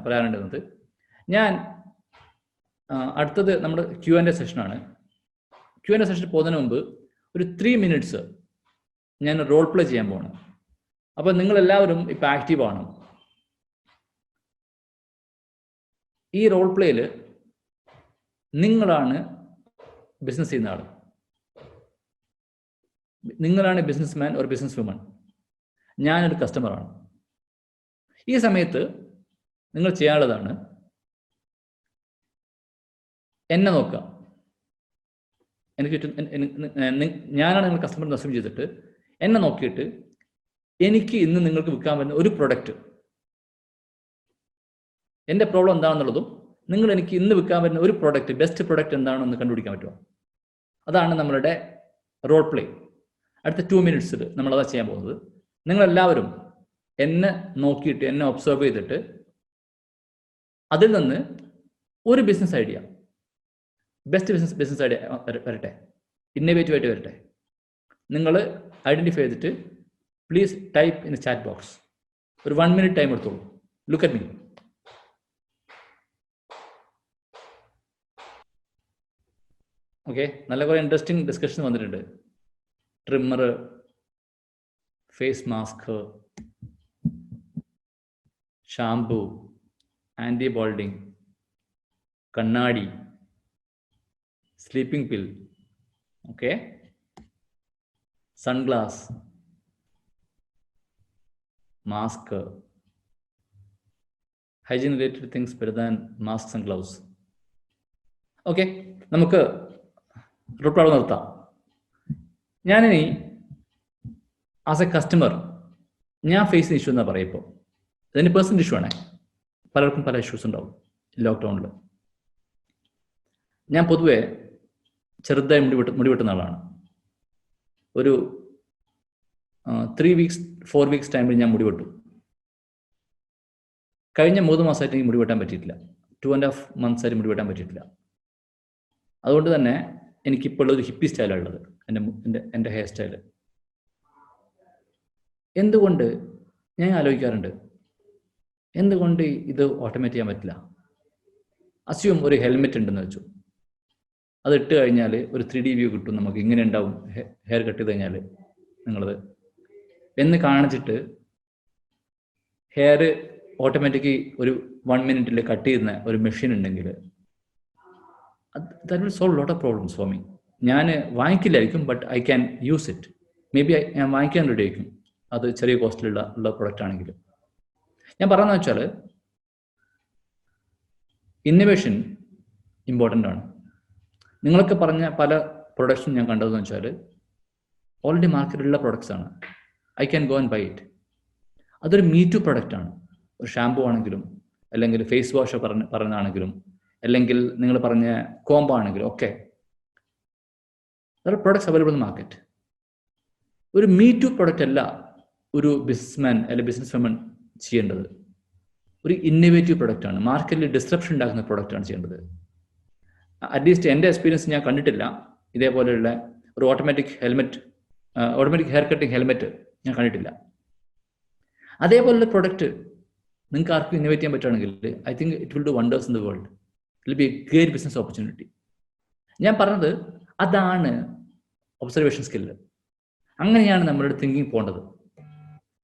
പറയാനുണ്ടെന്നത്. ഞാൻ അടുത്തത് നമ്മുടെ Q&A സെഷനാണ്. Q&A സെഷൻ പോകുന്നതിന് മുമ്പ് ഒരു 3 minutes ഞാൻ റോൾ പ്ലേ ചെയ്യാൻ പോവാണ്. അപ്പോൾ നിങ്ങളെല്ലാവരും ഇപ്പം ആക്റ്റീവാണ്. ഈ റോൾ പ്ലേയിൽ നിങ്ങളാണ് ബിസിനസ് ചെയ്യുന്ന ആൾ, നിങ്ങളാണ് ബിസിനസ് മാൻ ഒരു ബിസിനസ് വുമൺ, ഞാനൊരു കസ്റ്റമറാണ്. ഈ സമയത്ത് നിങ്ങൾ ചെയ്യാനുള്ളതാണ് എന്നെ നോക്കുക. എനിക്ക് ഞാനാണ് നിങ്ങൾ കസ്റ്റമർ അസ്യൂം ചെയ്തിട്ട് എന്നെ നോക്കിയിട്ട് എനിക്ക് ഇന്ന് നിങ്ങൾക്ക് വിൽക്കാൻ പറ്റുന്ന ഒരു പ്രൊഡക്റ്റ്, എൻ്റെ പ്രോബ്ലം എന്താണെന്നുള്ളതും നിങ്ങൾ എനിക്ക് ഇന്ന് വിൽക്കാൻ പറ്റുന്ന ഒരു പ്രൊഡക്റ്റ്, ബെസ്റ്റ് പ്രൊഡക്റ്റ് എന്താണെന്ന് കണ്ടുപിടിക്കാൻ പറ്റുമോ? അതാണ് നമ്മളുടെ റോൾ പ്ലേ. അടുത്ത 2 minutes നമ്മളതാ ചെയ്യാൻ പോകുന്നത്. നിങ്ങളെല്ലാവരും എന്നെ നോക്കിയിട്ട്, എന്നെ ഒബ്സർവ് ചെയ്തിട്ട് അതിൽ നിന്ന് ഒരു business idea, best business idea വരട്ടെ, ഇന്നോവേറ്റീവ് ആയിട്ട് വരട്ടെ, നിങ്ങൾ ഐഡൻറ്റിഫൈ ചെയ്തിട്ട് please type in chat box. ഒരു 1 minute ടൈം എടുത്തോളൂ. Look at me. ഓക്കെ, നല്ല കുറേ ഇൻട്രസ്റ്റിംഗ് ഡിസ്കഷൻ വന്നിട്ടുണ്ട്. Trimmer, face mask, shampoo, anti balding, കണ്ണാടി, sleeping pill, okay, sunglass, mask, hygiene related things better than masks and gloves. Okay, നമുക്ക് reply നിർത്താം. ഞാനിനി as a customer ഞാൻ face ചെയ്യുന്ന issue എന്നാ പറയാം. ഇപ്പോൾ ഇതിന് പേഴ്സണൽ ഇഷ്യൂ ആണേ, പലർക്കും പല ഇഷ്യൂസ് ഉണ്ടാവും ലോക്ക്ഡൗണിൽ. ഞാൻ പൊതുവെ ചെറുതായി മുടി വെട്ടുന്ന ആളാണ്. ഒരു 3 weeks 4 weeks ടൈമിൽ ഞാൻ മുടി വെട്ടും. കഴിഞ്ഞ 3 മാസമായിട്ട് എനിക്ക് മുടി വെട്ടാൻ പറ്റിയിട്ടില്ല. 2.5 months ആയിട്ട് മുടി വെട്ടാൻ പറ്റിയിട്ടില്ല. അതുകൊണ്ട് തന്നെ എനിക്കിപ്പോൾ ഉള്ളൊരു ഹിപ്പി സ്റ്റൈലാണ് ഉള്ളത്, എൻ്റെ ഹെയർ സ്റ്റൈല്. എന്തുകൊണ്ട് ഞാൻ ആലോചിക്കാറുണ്ട്, എന്തുകൊണ്ട് ഇത് ഓട്ടോമേറ്റ് ചെയ്യാൻ പറ്റില്ല? അസ്യൂം ഒരു ഹെൽമെറ്റ് ഉണ്ടെന്ന് വെച്ചു, അത് ഇട്ട് കഴിഞ്ഞാൽ ഒരു 3D വ്യൂ കിട്ടും നമുക്ക്, ഇങ്ങനെ ഉണ്ടാവും ഹെയർ കട്ട് ചെയ്ത് കഴിഞ്ഞാൽ നിങ്ങളത് എന്ന് കാണിച്ചിട്ട് ഹെയർ ഓട്ടോമാറ്റിക്കലി ഒരു 1 minute കട്ട് ചെയ്യുന്ന ഒരു മെഷീൻ ഉണ്ടെങ്കിൽ that will solve a lot of problems for me. ഞാൻ വാങ്ങിക്കില്ലായിരിക്കും, but I can use it. Maybe ഞാൻ വാങ്ങിക്കാൻ റെഡി ആയിരിക്കും, അത് ചെറിയ കോസ്റ്റിലുള്ള പ്രൊഡക്റ്റ് ആണെങ്കിൽ. ഞാൻ പറയുന്നത് വെച്ചാൽ ഇന്നോവേഷൻ ഇമ്പോർട്ടൻ്റ് ആണ്. നിങ്ങളൊക്കെ പറഞ്ഞ പല പ്രൊഡക്ട്സും ഞാൻ കണ്ടതെന്ന് വെച്ചാൽ ഓൾറെഡി മാർക്കറ്റിലുള്ള പ്രൊഡക്ട്സ് ആണ്. I can go and buy it. അതൊരു മീ ടു പ്രൊഡക്റ്റ് ആണ്. ഒരു ഷാമ്പു ആണെങ്കിലും, അല്ലെങ്കിൽ ഫേസ് വാഷ് പറഞ്ഞാണെങ്കിലും, അല്ലെങ്കിൽ നിങ്ങൾ പറഞ്ഞ കോംബോ ആണെങ്കിലും ഒക്കെ പ്രൊഡക്ട്സ് അവൈലബിൾ ഇൻ മാർക്കറ്റ്. ഒരു മീ ടു പ്രൊഡക്റ്റ് അല്ല ഒരു ബിസിനസ്മാൻ അല്ലെങ്കിൽ ബിസിനസ് വുമൺ ചെയ്യേണ്ടത്. ഒരു ഇന്നോവേറ്റീവ് പ്രൊഡക്റ്റ് ആണ്, മാർക്കറ്റിൽ ഡിസ്റപ്ഷൻ ഉണ്ടാക്കുന്ന പ്രൊഡക്റ്റ് ആണ് ചെയ്യേണ്ടത്. അറ്റ്ലീസ്റ്റ് എൻ്റെ എക്സ്പീരിയൻസ് ഞാൻ കണ്ടിട്ടില്ല ഇതേപോലെയുള്ള ഒരു ഓട്ടോമാറ്റിക് ഹെയർ കട്ടിങ് ഹെൽമെറ്റ് ഞാൻ കണ്ടിട്ടില്ല. അതേപോലുള്ള പ്രൊഡക്റ്റ് നിങ്ങൾക്ക് ആർക്കും ഇന്നോവേറ്റ് ചെയ്യാൻ പറ്റുകയാണെങ്കിൽ I think it will do wonders in the world. It will be A great business opportunity. ഞാൻ പറഞ്ഞത് അതാണ് ഒബ്സർവേഷൻ സ്കില്ല്. അങ്ങനെയാണ് നമ്മളുടെ തിങ്കിങ് പോകേണ്ടത്.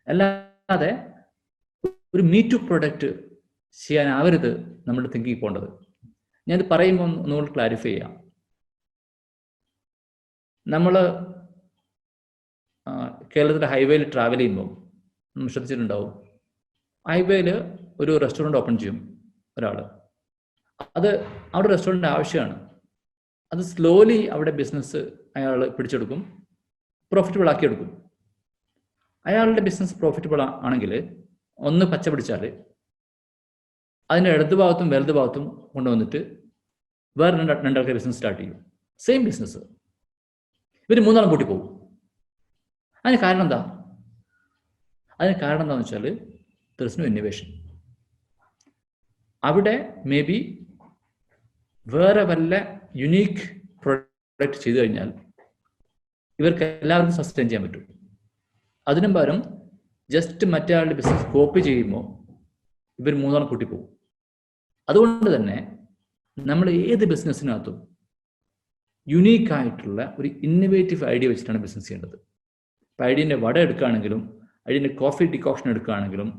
അല്ലാതെ ഒരു മീ ടു പ്രൊഡക്റ്റ് ചെയ്യാനാവരുത് നമ്മുടെ തിങ്കിങ് പോകേണ്ടത്. ഞാനിത് പറയുമ്പോൾ ഒന്നുകൂടി ക്ലാരിഫൈ ചെയ്യാം. നമ്മൾ കേരളത്തിലെ ഹൈവേയിൽ ട്രാവൽ ചെയ്യുമ്പോൾ നമ്മൾ ശ്രദ്ധിച്ചിട്ടുണ്ടാവും, ഹൈവേയിൽ ഒരു റെസ്റ്റോറൻറ്റ് ഓപ്പൺ ചെയ്യും ഒരാൾ. അത് അവിടെ റെസ്റ്റോറൻറ്റ് ആവശ്യമാണ്. അത് സ്ലോലി അവിടെ ബിസിനസ് അയാൾ പിടിച്ചെടുക്കും, പ്രോഫിറ്റബിൾ ആക്കിയെടുക്കും. അയാളുടെ ബിസിനസ് പ്രോഫിറ്റബിൾ ആണെങ്കിൽ ഒന്ന് പച്ച പിടിച്ചാൽ അതിൻ്റെ ഇടത് ഭാഗത്തും വലത് ഭാഗത്തും കൊണ്ടുവന്നിട്ട് വേറെ രണ്ടാൾക്കാർ ബിസിനസ് സ്റ്റാർട്ട് ചെയ്യും. Same business. ഇവർ 3 ആളും കൂട്ടി പോകും. അതിന് കാരണം എന്താ? അതിന് കാരണം എന്താണെന്ന് വെച്ചാൽ there is no innovation. അവിടെ മേ ബി വേറെ വല്ല യുണീക്ക് പ്രൊഡക്റ്റ് ചെയ്തു കഴിഞ്ഞാൽ ഇവർക്ക് എല്ലാവർക്കും സസ്റ്റെയിൻ ചെയ്യാൻ പറ്റും. അതിനും പകരം ജസ്റ്റ് മറ്റേ ആളുടെ ബിസിനസ് കോപ്പി ചെയ്യുമ്പോൾ ഇവർ 3 ആളും കൂട്ടിപ്പോകും. അതുകൊണ്ട് തന്നെ നമ്മൾ ഏത് ബിസിനസ്സിനകത്തും യുണീക്കായിട്ടുള്ള ഒരു ഇന്നോവേറ്റീവ് ഐഡിയ വെച്ചിട്ടാണ് ബിസിനസ് ചെയ്യേണ്ടത്. ഇപ്പം ഐഡിയൻ്റെ വട എടുക്കുകയാണെങ്കിലും, ഐഡിയൻ്റെ കോഫി ഡിക്കോക്ഷൻ എടുക്കുകയാണെങ്കിലും,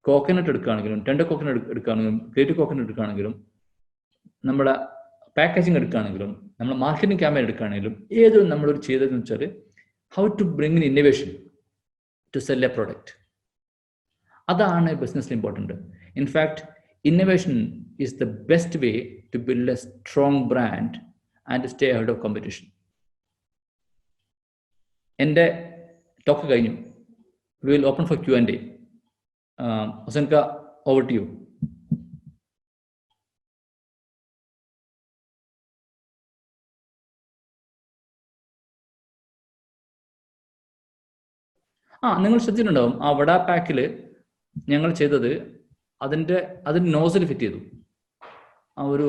കോക്കനട്ട് എടുക്കുകയാണെങ്കിലും, ടെൻഡർ കോക്കനട്ട് എടുക്കുകയാണെങ്കിലും, ഗ്രേറ്റഡ് കോക്കനട്ട് എടുക്കുകയാണെങ്കിലും, നമ്മുടെ പാക്കേജിങ് എടുക്കുകയാണെങ്കിലും, നമ്മൾ മാർക്കറ്റിംഗ് ക്യാമ്പയിൻ എടുക്കുകയാണെങ്കിലും, ഏതും നമ്മളൊരു ചെയ്തതെന്ന് വെച്ചാൽ how to bring in innovation to sell a product. അതാണ് ബിസിനസ്സിൽ important. In fact innovation is the best way to build a strong brand and stay ahead of competition. എൻ്റെ ടോക്ക് കഴിഞ്ഞു. We will open for Q&A. Hosenka, over to you. നിങ്ങൾ ശ്രദ്ധിച്ചിട്ടുണ്ടാവും, ആ വട പാക്കിൽ ഞങ്ങൾ ചെയ്തത് അതിന് nozzle fit ചെയ്തു. ആ ഒരു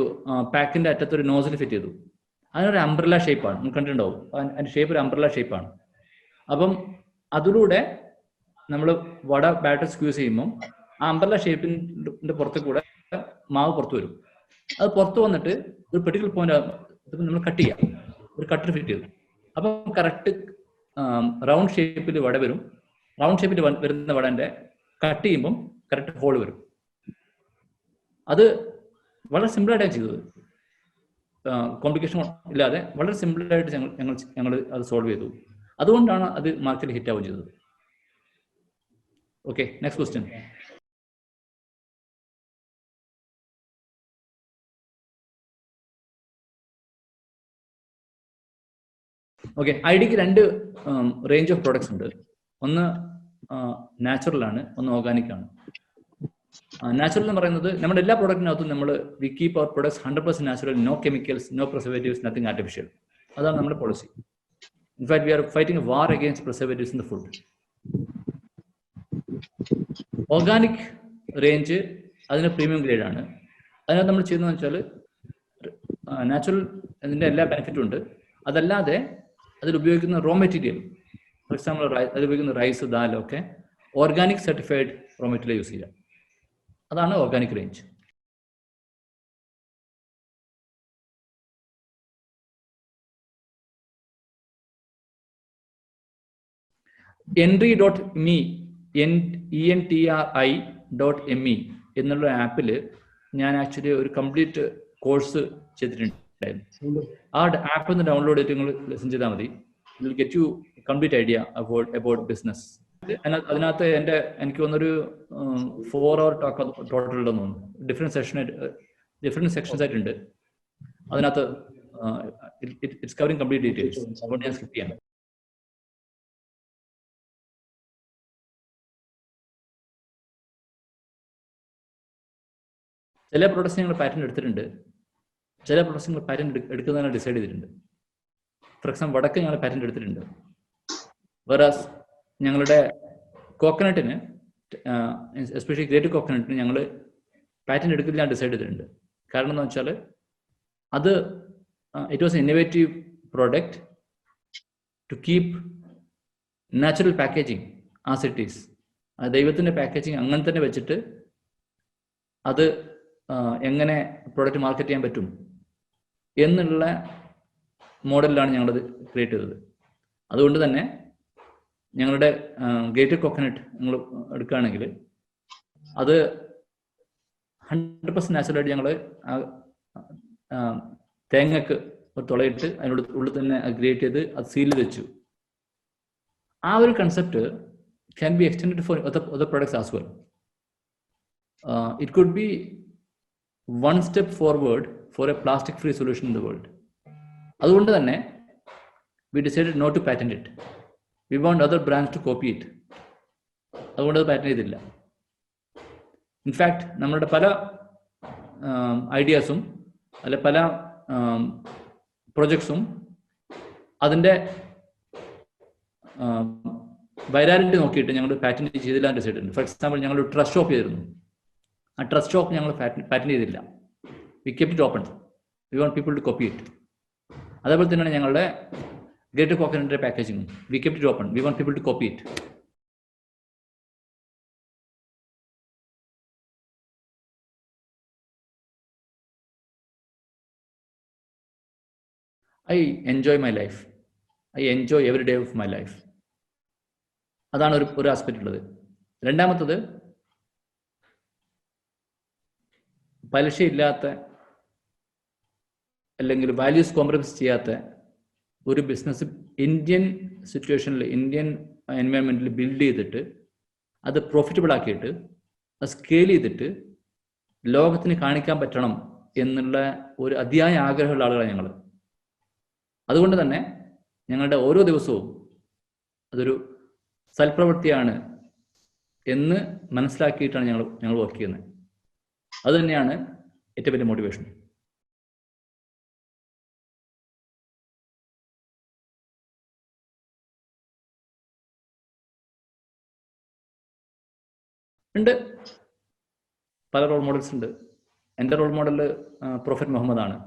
പാക്കിൻ്റെ അറ്റത്തൊരു നോസിൽ ഫിറ്റ് ചെയ്തു. അതിനൊരു അംബ്രല്ല ഷേപ്പാണ്, നിങ്ങൾ കണ്ടിട്ടുണ്ടാവും. അതിൻ്റെ ഷേപ്പ് ഒരു അംബ്രല്ല ഷേപ്പാണ്. അപ്പം അതിലൂടെ നമ്മൾ വട ബാറ്റർ സ്ക്യൂസ് ചെയ്യുമ്പോൾ ആ അംബ്രല്ല ഷേപ്പിൻ്റെ പുറത്ത് കൂടെ മാവ് പുറത്ത് വരും. അത് പുറത്ത് വന്നിട്ട് ഒരു പെർട്ടിക്കുലർ പോയിന്റ് നമ്മൾ കട്ട് ചെയ്യാം. ഒരു കട്ടർ ഫിറ്റ് ചെയ്തു. അപ്പം കറക്റ്റ് റൗണ്ട് ഷേപ്പിൽ വട വരും. റൗണ്ട് ഷേപ്പിൽ വരുന്ന വടൻ്റെ കട്ട് ചെയ്യുമ്പം കറക്റ്റ് ഹോൾ വരും. അത് വളരെ സിമ്പിളായിട്ടാണ് ചെയ്തത്. കോംപ്ലിക്കേഷൻ ഇല്ലാതെ വളരെ സിമ്പിളായിട്ട് ഞങ്ങൾ അത് സോൾവ് ചെയ്തു. അതുകൊണ്ടാണ് അത് മാർക്കറ്റിൽ ഹിറ്റ് ആവുകയും ചെയ്തത്. Okay, next question. Okay, ഐഡിക്ക് 2 range of products ഉണ്ട്. ഒന്ന് നാച്ചുറലാണ്, ഒന്ന് ഓർഗാനിക് ആണ്. നാച്ചുറൽ എന്ന് പറയുന്നത് നമ്മുടെ എല്ലാ പ്രോഡക്റ്റിനകത്തും നമ്മൾ we keep our products 100% natural, no chemicals, no preservatives, nothing artificial. അതാണ് നമ്മുടെ policy. In fact we are fighting a war against preservatives in the food. Organic range അതിന് പ്രീമിയം ഗ്രേഡ് ആണ്. അതിനകത്ത് നമ്മൾ ചെയ്യുന്നതെന്ന് വെച്ചാൽ നാച്ചുറൽ അതിൻ്റെ എല്ലാ ബെനിഫിറ്റും ഉണ്ട്. അതല്ലാതെ അതിൽ ഉപയോഗിക്കുന്ന റോ മെറ്റീരിയൽ, ഫോർ എക്സാമ്പിൾ അതിൽ ഉപയോഗിക്കുന്ന റൈസ്, ദാൽ ഒക്കെ organic certified raw material use ചെയ്യുക. അതാണ് ഓർഗാനിക് റേഞ്ച്. entry.me entri.me എന്നുള്ള ആപ്പിൽ ഞാൻ ആക്ച്വലി ഒരു കംപ്ലീറ്റ് കോഴ്സ് ചെയ്തിട്ടുണ്ടായിരുന്നു. ആ ആപ്പ് ഒന്ന് ഡൗൺലോഡ് ചെയ്തിട്ട് നിങ്ങൾ ലിസൺ ചെയ്താൽ മതി. Will get you complete idea about business. അതിനകത്ത് എനിക്ക് തോന്നുന്നൊരു 4 hour ടോക്ക് ടോട്ടൽ ഉണ്ടെന്ന് തോന്നുന്നു. ഡിഫറെന്റ് സെക്ഷൻസ് ആയിട്ടുണ്ട് അതിനകത്ത്. It's covering complete details. അതുകൊണ്ട് ഞാൻ സ്കിപ്പ് ചെയ്യാം. ചില പ്രോഡക്ട്സ് ഞങ്ങൾ പാറ്റന്റ് എടുത്തിട്ടുണ്ട്, ചില പ്രോഡക്ട്സ് ഞങ്ങൾ പാറ്റന്റ് എടുക്കുന്നതിന് ഡിസൈഡ് ചെയ്തിട്ടുണ്ട്. ഫോർ എക്സാമ്പിൾ വടക്ക് ഞങ്ങൾ പാറ്റന്റ് എടുത്തിട്ടുണ്ട്. വേറാസ് ഞങ്ങളുടെ കോക്കനട്ടിന്, എസ്പെഷ്യലി ഗ്രേറ്റ് കോക്കനട്ടിന് ഞങ്ങൾ പാറ്റന്റ് എടുക്കില്ല ഡിസൈഡ് ചെയ്തിട്ടുണ്ട്. കാരണം എന്ന് വെച്ചാൽ അത് it was innovative product to keep natural packaging as it is. ദൈവത്തിൻ്റെ പാക്കേജിങ് അങ്ങനെ തന്നെ വെച്ചിട്ട് അത് എങ്ങനെ പ്രോഡക്റ്റ് മാർക്കറ്റ് ചെയ്യാൻ പറ്റും എന്നുള്ള മോഡലിലാണ് ഞങ്ങളത് ക്രിയേറ്റ് ചെയ്തത്. അതുകൊണ്ട് തന്നെ ഞങ്ങളുടെ ഗ്രേറ്റഡ് കോക്കനട്ട് നിങ്ങൾ എടുക്കുകയാണെങ്കിൽ അത് 100% നാച്ചുറലായിട്ട് ഞങ്ങൾ തേങ്ങക്ക് ഒരു തുളയിട്ട് അതിനോട് ഉള്ളിൽ തന്നെ ക്രിയേറ്റ് ചെയ്ത് അത് സീൽ വെച്ചു. ആ ഒരു concept can be extended for other products as well. It could be one step forward for a plastic free solution in the world. അതുകൊണ്ട് തന്നെ we decided not to patent it. We want other brands to copy it. അതുകൊണ്ട് അത് patent ചെയ്തില്ല. In fact നമ്മളുടെ പല ഐഡിയാസും അല്ലെ പല പ്രൊജക്ട്സും അതിൻ്റെ വൈറാലിറ്റി നോക്കിയിട്ട് ഞങ്ങൾ പാറ്റന്റ് ചെയ്തില്ല ഡിസൈഡ് ചെയ്തിട്ടുണ്ട്. ഫോർ എക്സാമ്പിൾ ഞങ്ങൾ ട്രസ്റ്റ് ഷോപ്പ് ചെയ്തിരുന്നു. ആ ട്രസ്റ്റ് ഷോപ്പ് ഞങ്ങൾ പാറ്റന്റ് ചെയ്തില്ല. We kept it open. We want people to copy it. അതേപോലെ തന്നെയാണ് ഞങ്ങളുടെ ഗ്രേറ്റർ കോക്കനട്ടിന്റെ പാക്കേജിങ്ങും. We kept it open. We want people to copy it. I enjoy my life. I enjoy every day of my life. അതാണ് ഒരു aspect ഉള്ളത്. രണ്ടാമത്തത്, പലിശയില്ലാത്ത അല്ലെങ്കിൽ വാല്യൂസ് കോംപ്രമൈസ് ചെയ്യാത്ത ഒരു ബിസിനസ് ഇന്ത്യൻ സിറ്റുവേഷനിൽ, ഇന്ത്യൻ എൻവയോൺമെന്റിൽ ബിൽഡ് ചെയ്തിട്ട് അത് പ്രോഫിറ്റബിൾ ആക്കിയിട്ട് അത് സ്കെയിൽ ചെയ്തിട്ട് ലോകത്തിന് കാണിക്കാൻ പറ്റണം എന്നുള്ള ഒരു അതിയായ ആഗ്രഹമുള്ള ആളുകളാണ് ഞങ്ങൾ. അതുകൊണ്ട് തന്നെ ഞങ്ങളുടെ ഓരോ ദിവസവും അതൊരു സൽപ്രവൃത്തിയാണ് എന്ന് മനസ്സിലാക്കിയിട്ടാണ് ഞങ്ങൾ വർക്ക് ചെയ്യുന്നത്. അത് തന്നെയാണ് ഏറ്റവും വലിയ മോട്ടിവേഷൻ. ഉണ്ട്, പല റോൾ മോഡൽസ് ഉണ്ട്. എൻ്റെ റോൾ മോഡൽ പ്രൊഫറ്റ് മുഹമ്മദ് ആണ്.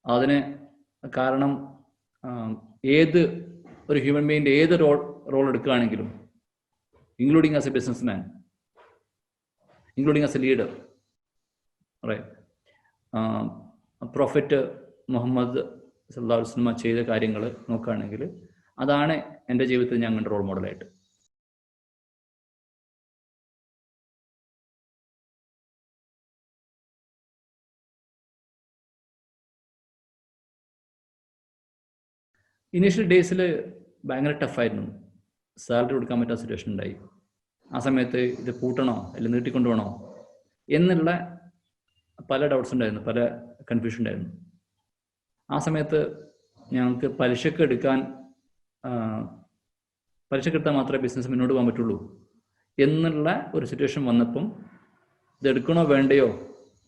അതിന് കാരണം ഏത് ഒരു ഹ്യൂമൻ ബീയിൻ്റെ ഏത് റോൾ എടുക്കുകയാണെങ്കിലും, including as a business man, including as a leader, prophet Muhammad സല്ലല്ലാഹു അലൈഹി വസല്ലം ചെയ്ത കാര്യങ്ങൾ നോക്കുകയാണെങ്കിൽ അതാണ് എൻ്റെ ജീവിതത്തിൽ ഞാൻ കണ്ട റോൾ മോഡലായിട്ട്. ഇനീഷ്യൽ ഡേയ്സിൽ ഭയങ്കര ടഫായിരുന്നു. സാലറി കൊടുക്കാൻ പറ്റാത്ത സിറ്റുവേഷൻ ഉണ്ടായി. ആ സമയത്ത് ഇത് പൂട്ടണോ അല്ലെങ്കിൽ നീട്ടിക്കൊണ്ടുപോകണോ എന്നുള്ള പല ഡൗട്ട്സ് ഉണ്ടായിരുന്നു, പല കൺഫ്യൂഷൻ ഉണ്ടായിരുന്നു. ആ സമയത്ത് ഞങ്ങൾക്ക് പലിശക്ക് എടുക്കാൻ പലിശക്കെടുത്താൽ മാത്രമേ ബിസിനസ് മുന്നോട്ട് പോകാൻ പറ്റുള്ളൂ എന്നുള്ള ഒരു സിറ്റുവേഷൻ വന്നപ്പം ഇത് എടുക്കണോ വേണ്ടയോ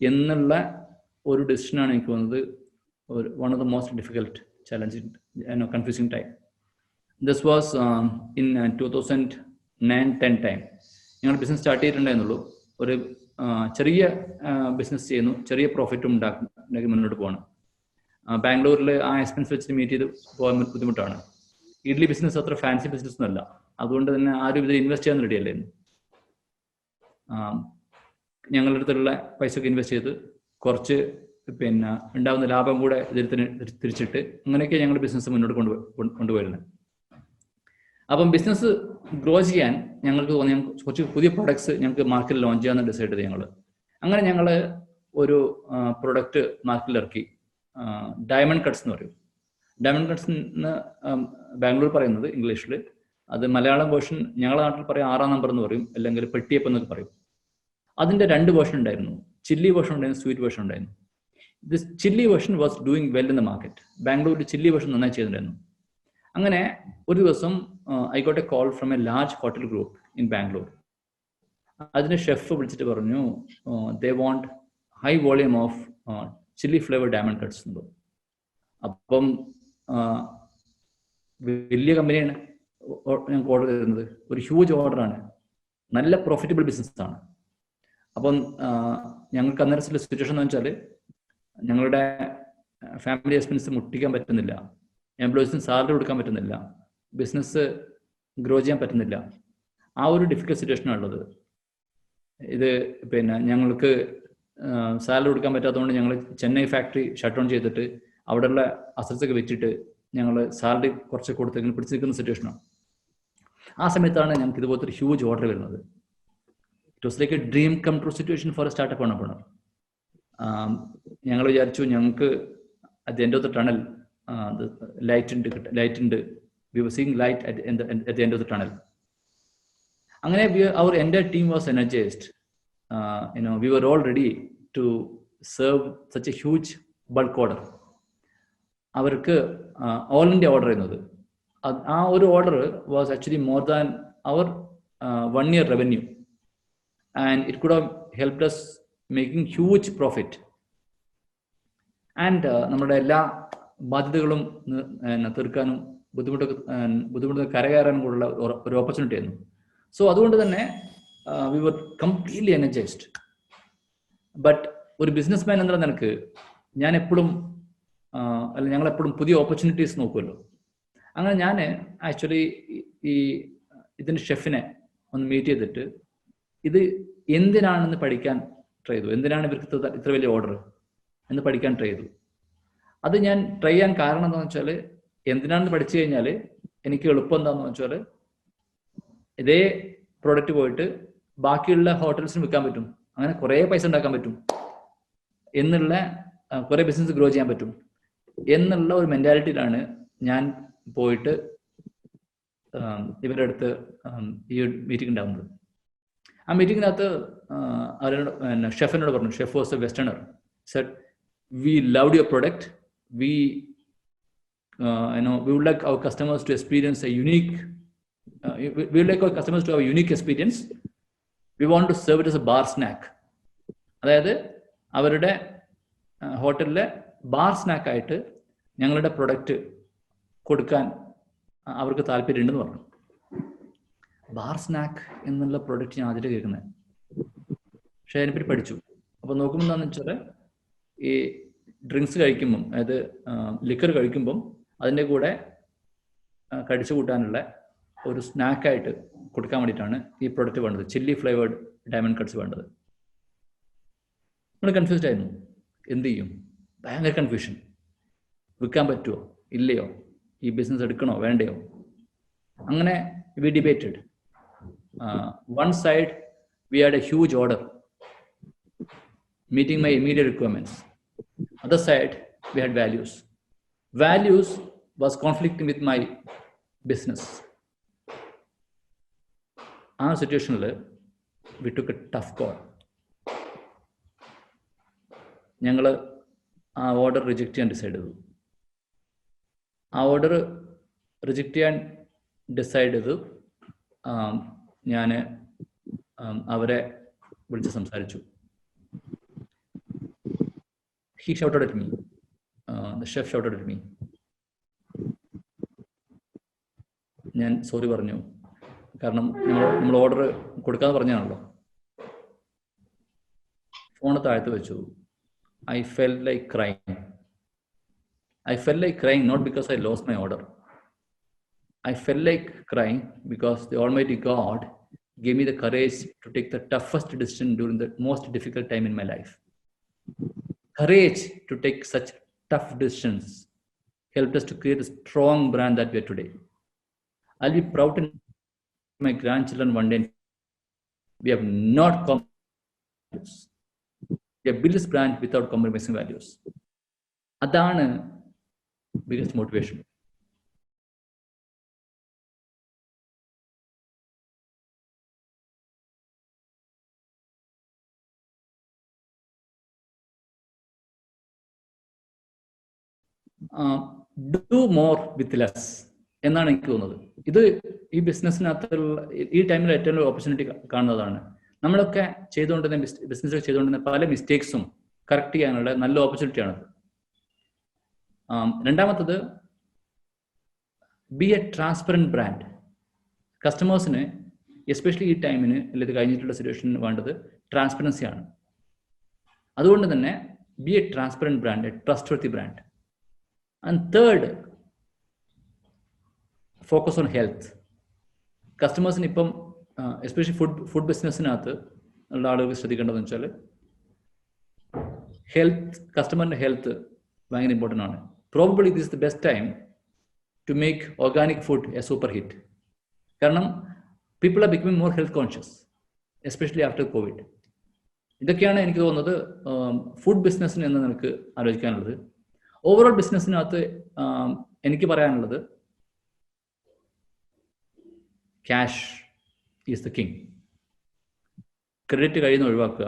എന്നുള്ള ഒരു ഡിസിഷനാണ് എനിക്ക് വന്നത്. One of the most difficult challenging confusing time. This was in 2009-10 time. ഞങ്ങൾ ബിസിനസ് സ്റ്റാർട്ട് ചെയ്തിട്ടുണ്ടായിരുന്നുള്ളൂ. ഒരു ചെറിയ ബിസിനസ് ചെയ്യുന്നു, ചെറിയ പ്രോഫിറ്റും ഉണ്ടാക്കി മുന്നോട്ട് പോകണം. ബാംഗ്ലൂരിൽ ആ എക്സ്പെൻസ് വെച്ചിട്ട് മീറ്റ് ചെയ്ത് പോകാൻ ബുദ്ധിമുട്ടാണ്. ഇഡ്ലി ബിസിനസ് അത്ര ഫാൻസി ബിസിനസ് ഒന്നുമല്ല, അതുകൊണ്ട് തന്നെ ആരും ഇതിൽ ഇൻവെസ്റ്റ് ചെയ്യാൻ റെഡിയല്ലായിരുന്നു. ഞങ്ങളുടെ അടുത്തുള്ള പൈസയൊക്കെ ഇൻവെസ്റ്റ് ചെയ്ത് കുറച്ച് പിന്നെ ഉണ്ടാകുന്ന ലാഭം കൂടെ ഇതിൽ തന്നെ തിരിച്ചിട്ട് അങ്ങനെയൊക്കെ ഞങ്ങൾ ബിസിനസ് മുന്നോട്ട് കൊണ്ടുപോയിരുന്നത്. അപ്പം ബിസിനസ് ഗ്രോ ചെയ്യാൻ ഞങ്ങൾക്ക് തോന്നി കുറച്ച് പുതിയ പ്രൊഡക്ട്സ് ഞങ്ങൾക്ക് മാർക്കറ്റിൽ ലോഞ്ച് ചെയ്യാമെന്ന് ഡിസൈഡ് ചെയ്ത് ഞങ്ങൾ. അങ്ങനെ ഞങ്ങൾ ഒരു പ്രൊഡക്റ്റ് മാർക്കറ്റിൽ ഇറക്കി. ഡയമണ്ട് കട്ട്സ് എന്ന് പറയും. ഡയമണ്ട് കട്ട്സ് എന്ന് ബാംഗ്ലൂർ പറയുന്നത് ഇംഗ്ലീഷിൽ, അത് മലയാളം വേർഷൻ ഞങ്ങളുടെ നാട്ടിൽ പറയും 6-ാം നമ്പർ എന്ന് പറയും, അല്ലെങ്കിൽ പെട്ടിയപ്പം എന്നൊക്കെ പറയും. അതിൻ്റെ 2 വേർഷൻ ഉണ്ടായിരുന്നു. ചില്ലി വേർഷൻ ഉണ്ടായിരുന്നു, സ്വീറ്റ് വേർഷൻ ഉണ്ടായിരുന്നു. This chilli version was doing well in the market. ബാംഗ്ലൂരിൽ ചില്ലി വേർഷൻ നന്നായി ചെയ്തിട്ടുണ്ടായിരുന്നു. അങ്ങനെ ഒരു ദിവസം I got a call from a large hotel group in Bangalore. അതിന് ഷെഫ് വിളിച്ചിട്ട് പറഞ്ഞു they want high volume of chilli flavour diamond cuts എന്ന് പറഞ്ഞു. അപ്പം വലിയ കമ്പനിയാണ് ഞങ്ങൾക്ക് ഓർഡർ തരുന്നത്, ഒരു ഹ്യൂജ് ഓർഡറാണ്, നല്ല പ്രോഫിറ്റബിൾ ബിസിനസ്സാണ്. അപ്പം ഞങ്ങൾക്ക് അന്നേരം സിറ്റുവേഷൻ എന്ന് വെച്ചാൽ ഞങ്ങളുടെ ഫാമിലി എക്സ്പെൻസ് മുട്ടിക്കാൻ പറ്റുന്നില്ല, എംപ്ലോയീസിന് സാലറി കൊടുക്കാൻ പറ്റുന്നില്ല, ബിസിനസ് ഗ്രോ ചെയ്യാൻ പറ്റുന്നില്ല. ആ ഒരു ഡിഫിക്കൽട്ട് സിറ്റുവേഷനാണുള്ളത്. ഇത് പിന്നെ ഞങ്ങൾക്ക് സാലറി കൊടുക്കാൻ പറ്റാത്തതുകൊണ്ട് ഞങ്ങൾ ചെന്നൈ ഫാക്ടറി ഷട്ട് ഡൗൺ ചെയ്തിട്ട് അവിടെയുള്ള അസറ്റ്സ് ഒക്കെ വെച്ചിട്ട് ഞങ്ങൾ സാലറി കുറച്ച് കൊടുത്ത് ഇങ്ങനെ പിടിച്ചു നിൽക്കുന്ന സിറ്റുവേഷനാണ്. ആ സമയത്താണ് ഞങ്ങൾക്ക് ഇതുപോലത്തെ ഒരു ഹ്യൂജ് ഓർഡർ വരുന്നത്. It was like a dream come true situation for a startup entrepreneur. ഞങ്ങൾ വിചാരിച്ചു ഞങ്ങൾക്ക് at the end of the tunnel light ഉണ്ട്. We were seeing light at the end of the tunnel. അങ്ങനെ അവർ entire team was energized. We were all ready to serve such a huge bulk order. അവർക്ക് all India order ചെയ്യുന്നത്. ആ ഒരു order was actually more than our 1 year revenue, and it could have helped us making huge profit. And നമ്മുടെ എല്ലാ ബാധ്യതകളും തീർക്കാനും ബുദ്ധിമുട്ട് കരകയറാനും കൂടെയുള്ള ഒരു ഓപ്പർച്യൂണിറ്റി ആയിരുന്നു. സോ അതുകൊണ്ട് തന്നെ we were completely energised. But ഒരു ബിസിനസ് മാൻ എന്ന നിലക്ക് ഞാൻ എപ്പോഴും ഞങ്ങളെപ്പോഴും പുതിയ ഓപ്പർച്യൂണിറ്റീസ് നോക്കുമല്ലോ. അങ്ങനെ ഞാൻ ആക്ച്വലി ഇതിൻ്റെ ഷെഫിനെ ഒന്ന് മീറ്റ് ചെയ്തിട്ട് ഇത് എന്തിനാണെന്ന് പഠിക്കാൻ ട്രൈ ചെയ്തു. എന്തിനാണ് ഇവർക്ക് ഇത്ര വലിയ ഓർഡർ എന്ന് പഠിക്കാൻ ട്രൈ ചെയ്തു. അത് ഞാൻ ട്രൈ ചെയ്യാൻ കാരണം എന്താണെന്ന് വെച്ചാൽ, എന്തിനാണെന്ന് പഠിച്ചു കഴിഞ്ഞാൽ എനിക്ക് എളുപ്പം എന്താണെന്ന് വെച്ചാൽ ഇതേ പ്രോഡക്റ്റ് പോയിട്ട് ബാക്കിയുള്ള ഹോട്ടൽസിന് വിൽക്കാൻ പറ്റും, അങ്ങനെ കുറേ പൈസ ഉണ്ടാക്കാൻ പറ്റും എന്നുള്ള, കുറേ ബിസിനസ് ഗ്രോ ചെയ്യാൻ പറ്റും എന്നുള്ള ഒരു മെൻറ്റാലിറ്റിയിലാണ് ഞാൻ പോയിട്ട് ഇവരുടെ അടുത്ത് ഈ മീറ്റിംഗ് ഉണ്ടാകുന്നത്. ആ മീറ്റിങ്ങിനകത്ത് അവരോട് ഷെഫിനോട് പറഞ്ഞു, chef was a westerner, said we loved your product, we would like our customers to experience a unique we would like our customers to have a unique experience. We want to serve it as a bar snack. അതായത് അവരുടെ ഹോട്ടലിലെ bar snack ആയിട്ട് ഞങ്ങളുടെ product കൊടുക്കാൻ അവർക്ക് താല്പര്യമുണ്ടെന്ന് പറഞ്ഞു. Bar snack എന്നുള്ള product ഞാൻ ആദ്യമായിട്ട് കേൾക്കുന്നത്. പക്ഷെ അതിനെപ്പറ്റി പഠിച്ചു. അപ്പോൾ നോക്കുമ്പോൾ എന്താണെന്ന് വെച്ചാൽ, ഈ ഡ്രിങ്ക്സ് കഴിക്കുമ്പം, അതായത് ലിക്കർ കഴിക്കുമ്പം അതിൻ്റെ കൂടെ കടിച്ചു കൂട്ടാനുള്ള ഒരു സ്നാക്കായിട്ട് കൊടുക്കാൻ വേണ്ടിയിട്ടാണ് ഈ പ്രൊഡക്റ്റ് വേണ്ടത്, ചില്ലി ഫ്ലേവേർഡ് ഡയമണ്ട് കട്ട്സ് വേണ്ടത്. നമ്മൾ കൺഫ്യൂസ്ഡ് ആയിരുന്നു, എന്ത് ചെയ്യും? ഭയങ്കര കൺഫ്യൂഷൻ. വിൽക്കാൻ പറ്റുമോ ഇല്ലയോ, ഈ ബിസിനസ് എടുക്കണോ വേണ്ടയോ? അങ്ങനെ we debated. One side we had a huge order meeting my immediate requirements. Other side, we had values. Values was conflicting with my business. ആ സിറ്റുവേഷനിൽ we took a tough call. ഞങ്ങൾ ആ ഓർഡർ റിജക്റ്റ് ചെയ്യാൻ decide ചെയ്തു. ആ order reject ചെയ്യാൻ decide ചെയ്തു ഞാൻ അവരെ വിളിച്ച് സംസാരിച്ചു. He shouted at me. The chef shouted at me. ഞാൻ സോറി പറഞ്ഞു. കാരണം നമ്മൾ ഓർഡർ കൊടുക്കാതെ പറഞ്ഞാണല്ലോ. ഫോണ് താഴ്ത്ത് വെച്ചു. I felt like crying. I felt like crying not because I lost my order. I felt like crying because the Almighty God gave me the courage to take the toughest decision during the most difficult time in my life. Courage to take such tough decisions helped us to create a strong brand that we are today. I'll be proud to my grandchildren one day. We have not compromised. We have built this brand without compromising values. Adana biggest motivation. Do more with less എന്നാണ് എനിക്ക് തോന്നുന്നത്. ഇത് ഈ ബിസിനസ്സിനകത്തുള്ള ഈ ടൈമിൽ ഏറ്റവും opportunity കാണുന്നതാണ്. നമ്മളൊക്കെ ബിസിനസ് ചെയ്തുകൊണ്ടിരുന്ന പല മിസ്റ്റേക്സും കറക്റ്റ് ചെയ്യാനുള്ള നല്ല ഓപ്പർച്യൂണിറ്റിയാണത്. രണ്ടാമത്തത്, ബി എ ട്രാൻസ്പെറൻറ്റ് ബ്രാൻഡ്. കസ്റ്റമേഴ്സിന് എസ്പെഷ്യലി ഈ ടൈമിന് അല്ലെങ്കിൽ കഴിഞ്ഞിട്ടുള്ള സിറ്റുവേഷന് വേണ്ടത് ട്രാൻസ്പെറൻസിയാണ്. അതുകൊണ്ട് തന്നെ B A transparent brand, A trust worthy brand. And third, focus on health. കസ്റ്റമേഴ്സിന് ഇപ്പം എസ്പെഷ്യലി ഫുഡ് ബിസിനസ്സിനകത്ത് ഉള്ള ആളുകൾ ശ്രദ്ധിക്കേണ്ടതെന്ന് വെച്ചാൽ ഹെൽത്ത്, കസ്റ്റമറിൻ്റെ ഹെൽത്ത് ഭയങ്കര ഇമ്പോർട്ടൻ്റ് ആണ്. Probably this is the best time to make organic food a super hit. കാരണം people are becoming more health conscious, especially after covid. ഇതൊക്കെയാണ് എനിക്ക് തോന്നുന്നത് ഫുഡ് ബിസിനസ്സിന് എന്ന് നമുക്ക് ആലോചിക്കാനുള്ളത്. ഓവറോൾ ബിസിനസ്സിനകത്ത് എനിക്ക് പറയാനുള്ളത്, cash is the king. Credit കഴിയുന്ന ഒഴിവാക്കുക.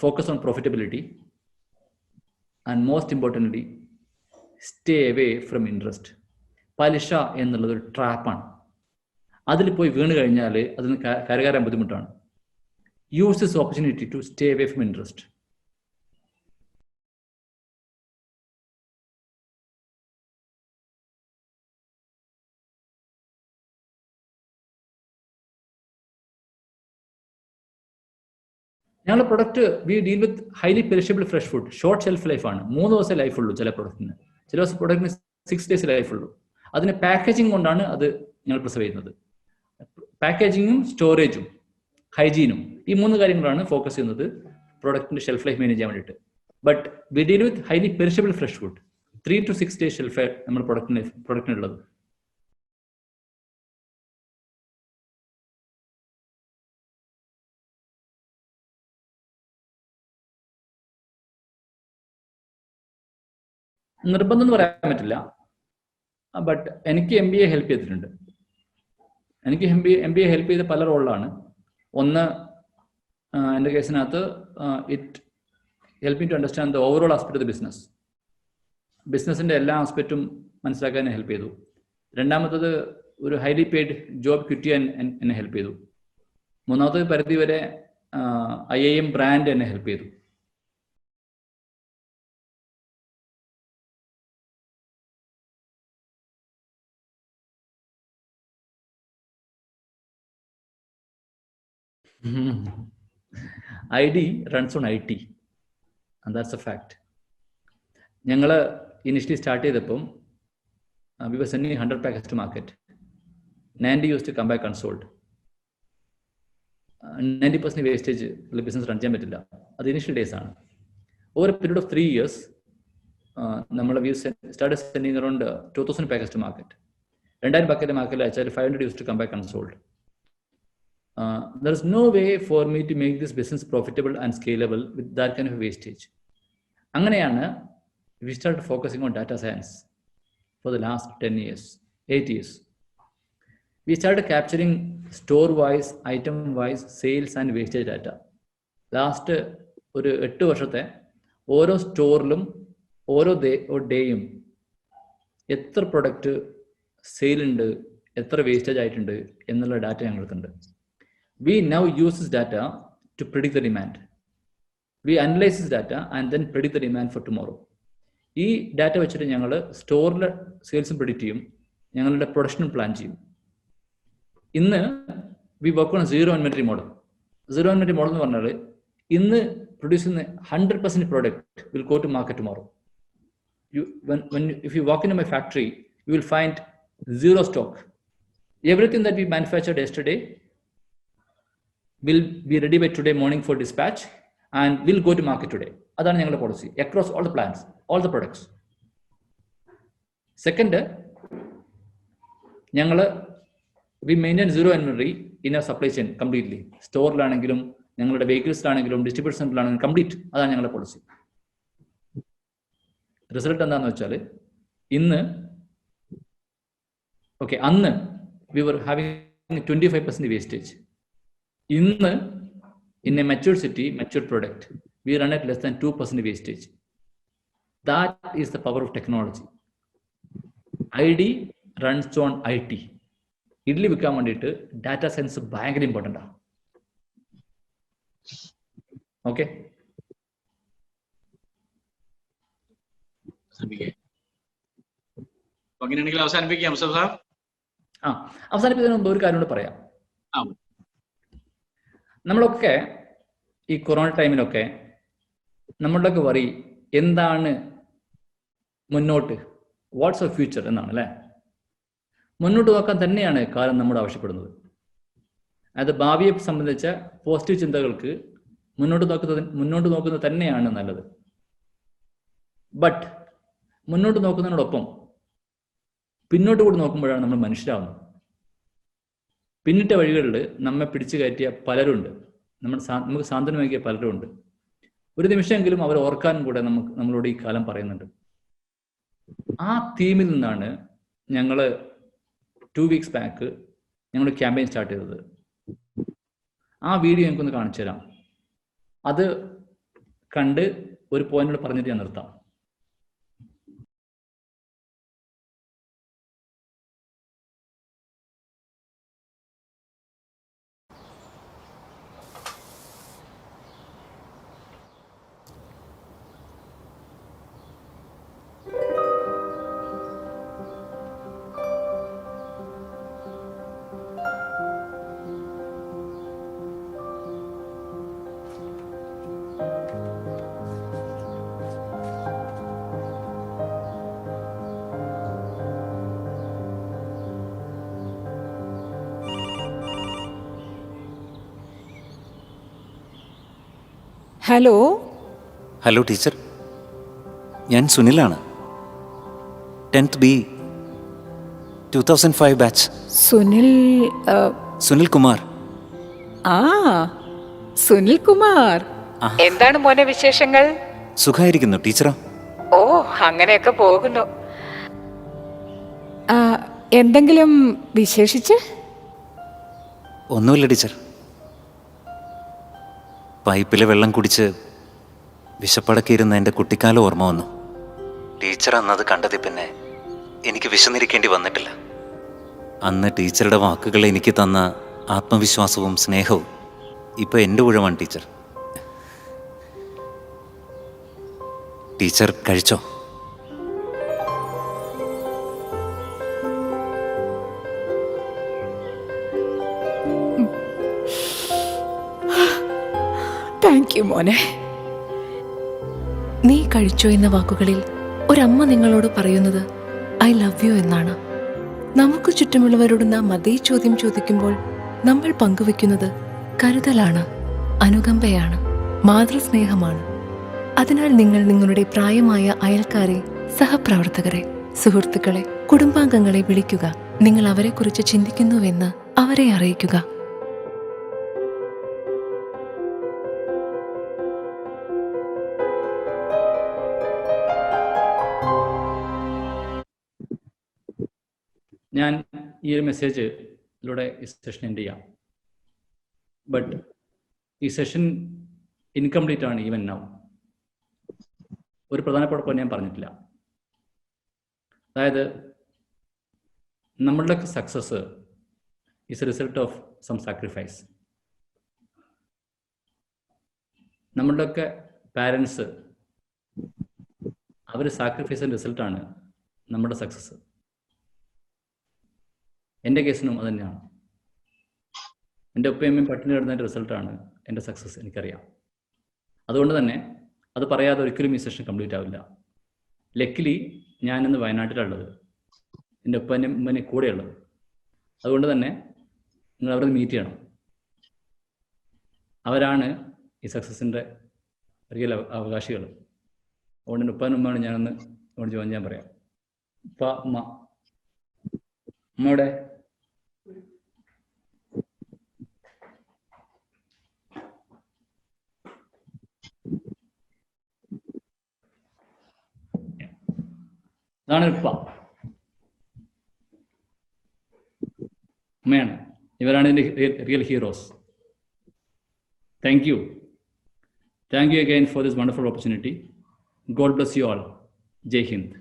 Focus on profitability and most importantly stay away from interest. പലിശ എന്നുള്ളത് ഒരു ട്രാപ്പാണ്. അതിൽ പോയി വീണ് കഴിഞ്ഞാൽ അതിന് കരകയറാൻ ബുദ്ധിമുട്ടാണ്. Use this opportunity to stay away from interest. ഞങ്ങളുടെ product we deal with highly perishable fresh food. Short shelf ലൈഫാണ്. 3 ദിവസം ലൈഫുള്ളൂ ചില പ്രൊഡക്റ്റിന്. ചില ദിവസം പ്രൊഡക്റ്റിന് 6 days ലൈഫുള്ളൂ. അതിന് പാക്കേജിങ് കൊണ്ടാണ് അത് ഞങ്ങൾ പ്രിസർവ് ചെയ്യുന്നത്. പാക്കേജിങ്ങും സ്റ്റോറേജും ഹൈജീനും ഈ 3 കാര്യങ്ങളാണ് ഫോക്കസ് ചെയ്യുന്നത് പ്രൊഡക്റ്റിന്റെ ഷെൽഫ് ലൈഫ് മെയിൻ ചെയ്യാൻ വേണ്ടിയിട്ട്. But V deal with highly perishable fresh food. 3 to 6 days shelf നമ്മുടെ പ്രൊഡക്റ്റിനുള്ളത്. നിർബന്ധം എന്ന് പറയാൻ പറ്റില്ല. ബട്ട് എനിക്ക് MBA ഹെൽപ്പ് ചെയ്തിട്ടുണ്ട്. എനിക്ക് MBA ഹെൽപ്പ് ചെയ്ത പല റോളിലാണ്. ഒന്ന്, എൻ്റെ കേസിനകത്ത് it help me to understand the overall aspect of the business. ബിസിനസ്സിൻ്റെ എല്ലാ ആസ്പെക്റ്റും മനസ്സിലാക്കാൻ ഹെൽപ്പ് ചെയ്തു. രണ്ടാമത്തത്, ഒരു ഹൈലി പെയ്ഡ് ജോബ് ക്വിറ്റ് ചെയ്യാൻ എന്നെ ഹെൽപ്പ് ചെയ്തു. മൂന്നാമത്തെ പരിധി വരെ IIM ബ്രാൻഡ് എന്നെ ഹെൽപ്പ് ചെയ്തു. ID runs on IT, and that's a fact. ഞങ്ങൾ ഇനിഷ്യലി സ്റ്റാർട്ട് ചെയ്തപ്പം we were sending 100 packets to market. 90 used to come back unsold. 90% wastage business run ചെയ്യാൻ പറ്റില്ല. അത് ഇനിഷ്യൽ ഡേയ്സ് ആണ്. Over A period of 3 years നമ്മൾ started sending around 2000 packets to market. 2000 packets മാർക്കറ്റിൽ അയച്ചാൽ 500 used to come back unsold. There is no way for me to make this business profitable and scalable with that kind of wastage. അങ്ങനെയാണ് we started focusing on data science for the last 8 years. We started capturing store-wise, item-wise, sales and wastage data. Last ഒരു 8 വർഷത്തെ ഓരോ സ്റ്റോറിലും ഓരോ ഡേയും എത്ര product സെയിലുണ്ട്, എത്ര wastage ആയിട്ടുണ്ട് എന്നുള്ള data ഞങ്ങൾക്കുണ്ട്. We now use this data to predict the demand. We analyse this data and then predict the demand for tomorrow. ഈ ഡാറ്റ വെച്ചിട്ട് ഞങ്ങൾ സ്റ്റോറിലെ സെയിൽസും പ്രിഡിക്റ്റ് ചെയ്യും, ഞങ്ങളുടെ പ്രൊഡക്ഷനും പ്ലാൻ ചെയ്യും. ഇന്ന് we work on zero inventory model. Zero inventory model എന്ന് പറഞ്ഞാൽ ഇന്ന് പ്രൊഡ്യൂസ് ചെയ്യുന്ന 100% product will go to market tomorrow. If you walk into my factory, you will find zero stock. Everything that we manufactured yesterday will be ready by today morning for dispatch and will go to market today. That's our policy across all the plants, all the products. Second, we maintain zero inventory in our supply chain completely. Store lanengilum, ഞങ്ങളുടെ വെഹിക്കിൾസിലാണെങ്കിലും distribution സെന്ററിലാണെങ്കിലും complete. അതാണ് ഞങ്ങളുടെ policy. Result എന്താണെന്ന് വെച്ചാൽ ഇന്ന് അന്ന് we were having 25% wastage. ഇന്ന് in A mature city, mature product, V run at less than 2% wastage. That is the power of technology. ID runs on IT. Idli വിൽക്കാൻ വേണ്ടിയിട്ട് ഡാറ്റ സയൻസ് ഭയങ്കര ഇമ്പോർട്ടൻ്റ് ആണ്. Okay, അങ്ങനെയാണെങ്കിൽ അവസാനിപ്പിക്കാം സാർ. അവസാനിപ്പിക്കുന്നതിന് മുമ്പ് ഒരു കാര്യം കൂടെ പറയാം. നമ്മളൊക്കെ ഈ കൊറോണ ടൈമിലൊക്കെ നമ്മളുടെയൊക്കെ വറി എന്താണ് മുന്നോട്ട്, വാട്ട്സ് ഓഫ് ഫ്യൂച്ചർ എന്നാണ് അല്ലേ. മുന്നോട്ട് നോക്കാൻ തന്നെയാണ് കാലം നമ്മോട് ആവശ്യപ്പെടുന്നത്. അത് ഭാവിയെ സംബന്ധിച്ച പോസിറ്റീവ് ചിന്തകൾക്ക് മുന്നോട്ട് നോക്കുന്നത് തന്നെയാണ് നല്ലത്. ബട്ട് മുന്നോട്ട് നോക്കുന്നതിനോടൊപ്പം പിന്നോട്ട് കൂടി നോക്കുമ്പോഴാണ് നമ്മൾ മനുഷ്യരാകുന്നത്. പിന്നിട്ട വഴികളിൽ നമ്മെ പിടിച്ചു കയറ്റിയ പലരുണ്ട്, നമുക്ക് സാന്ത്വനമേകിയ പലരുമുണ്ട്. ഒരു നിമിഷമെങ്കിലും അവർ ഓർക്കാനും കൂടെ നമ്മളോട് ഈ കാലം പറയുന്നുണ്ട്. ആ തീമിൽ നിന്നാണ് ഞങ്ങൾ 2 weeks ബാക്ക് ഞങ്ങൾ ക്യാമ്പയിൻ സ്റ്റാർട്ട് ചെയ്തത്. ആ വീഡിയോ എനിക്കൊന്ന് കാണിച്ചു തരാം. അത് കണ്ട് ഒരു പോയിന്റ് പറഞ്ഞിട്ട് ഞാൻ നിർത്താം. ഹലോ. ഹലോ ടീച്ചർ, ഞാൻ സുനിലാണ്. 10th B 2005 batch. Sunil Kumar. ആ, സുനിൽ കുമാർ. എന്താണ് മോനെ വിശേഷങ്ങൾ? സുഖായിരിക്കുന്നു ടീച്ചറോ? ഓ, അങ്ങനെയൊക്കെ പോകുന്നു. എന്തെങ്കിലും വിശേഷിച്ച്? ഒന്നുമില്ല ടീച്ചർ. പൈപ്പിലെ വെള്ളം കുടിച്ച് വിശപ്പടക്കി ഇരുന്ന എൻ്റെ കുട്ടിക്കാലം ഓർമ്മ വന്നു. ടീച്ചർ അന്നത് കണ്ടതിൽ പിന്നെ എനിക്ക് വിശന്നിരിക്കേണ്ടി വന്നിട്ടില്ല. അന്ന് ടീച്ചറുടെ വാക്കുകൾ എനിക്ക് തന്ന ആത്മവിശ്വാസവും സ്നേഹവും ഇപ്പോൾ എൻ്റെ ഊഴമാണ് ടീച്ചർ. ടീച്ചർ കഴിച്ചോ? താങ്ക് യു മോനെ. നീ കഴിച്ചോ എന്ന വാക്കുകളിൽ ഒരമ്മ നിങ്ങളോട് പറയുന്നത് ഐ ലവ് യു എന്നാണ്. നമുക്ക് ചുറ്റുമുള്ളവരോട് നാം അതേ ചോദ്യം ചോദിക്കുമ്പോൾ നമ്മൾ പങ്കുവെക്കുന്നത് കരുതലാണ്, അനുകമ്പയാണ്, മാതൃസ്നേഹമാണ്. അതിനാൽ നിങ്ങൾ നിങ്ങളുടെ പ്രായമായ അയൽക്കാരെ, സഹപ്രവർത്തകരെ, സുഹൃത്തുക്കളെ, കുടുംബാംഗങ്ങളെ വിളിക്കുക. നിങ്ങൾ അവരെക്കുറിച്ച് ചിന്തിക്കുന്നുവെന്ന് അവരെ അറിയിക്കുക. ഞാൻ ഈ ഒരു മെസ്സേജിലൂടെ ഈ സെഷൻ എൻഡ് ചെയ്യാം. ബട്ട് ഈ സെഷൻ ഇൻകംപ്ലീറ്റ് ആണ് ഈവൻ നൗ. ഒരു പ്രധാനപ്പെട്ട പോയിന്റ് ഞാൻ പറഞ്ഞിട്ടില്ല. അതായത് നമ്മളുടെ success is a result of some sacrifice. നമ്മളുടെയൊക്കെ പാരൻസ് അവർ സാക്രിഫൈസിൻ്റെ റിസൾട്ടാണ് നമ്മുടെ സക്സസ്. എൻ്റെ കേസിനും അത് തന്നെയാണ്. എൻ്റെ ഉപ്പയമ്മയും പട്ടിണി കിടന്നതിൻ്റെ റിസൾട്ടാണ് എൻ്റെ സക്സസ്, എനിക്കറിയാം. അതുകൊണ്ട് തന്നെ അത് പറയാതെ ഒരിക്കലും ഈ സെഷൻ കംപ്ലീറ്റ് ആവില്ല. ലക്കിലി ഞാനിന്ന് വയനാട്ടിലുള്ളത്, എൻ്റെ ഉപ്പനും ഉമ്മനും കൂടെയുള്ളത്. അതുകൊണ്ട് തന്നെ നിങ്ങൾ അവരെ മീറ്റ് ചെയ്യണം. അവരാണ് ഈ സക്സസിൻ്റെ റിയൽ അവകാശികൾ. അതുകൊണ്ട് എൻ്റെ ഉപ്പാനും ഉമ്മയാണ് ഞാനൊന്ന് അതുകൊണ്ട് ജോയിൻ ചെയ്യാൻ പറയാം. ഉപ്പ, ഉമ്മ, ഉമ്മയുടെ അതാണ് ഉപ്പ, ഉമ്മയാണ്. ഇവരാണ് ഇതിൻ്റെ real heroes. Thank you. Thank you again for this wonderful opportunity. God bless you all. Jai Hind.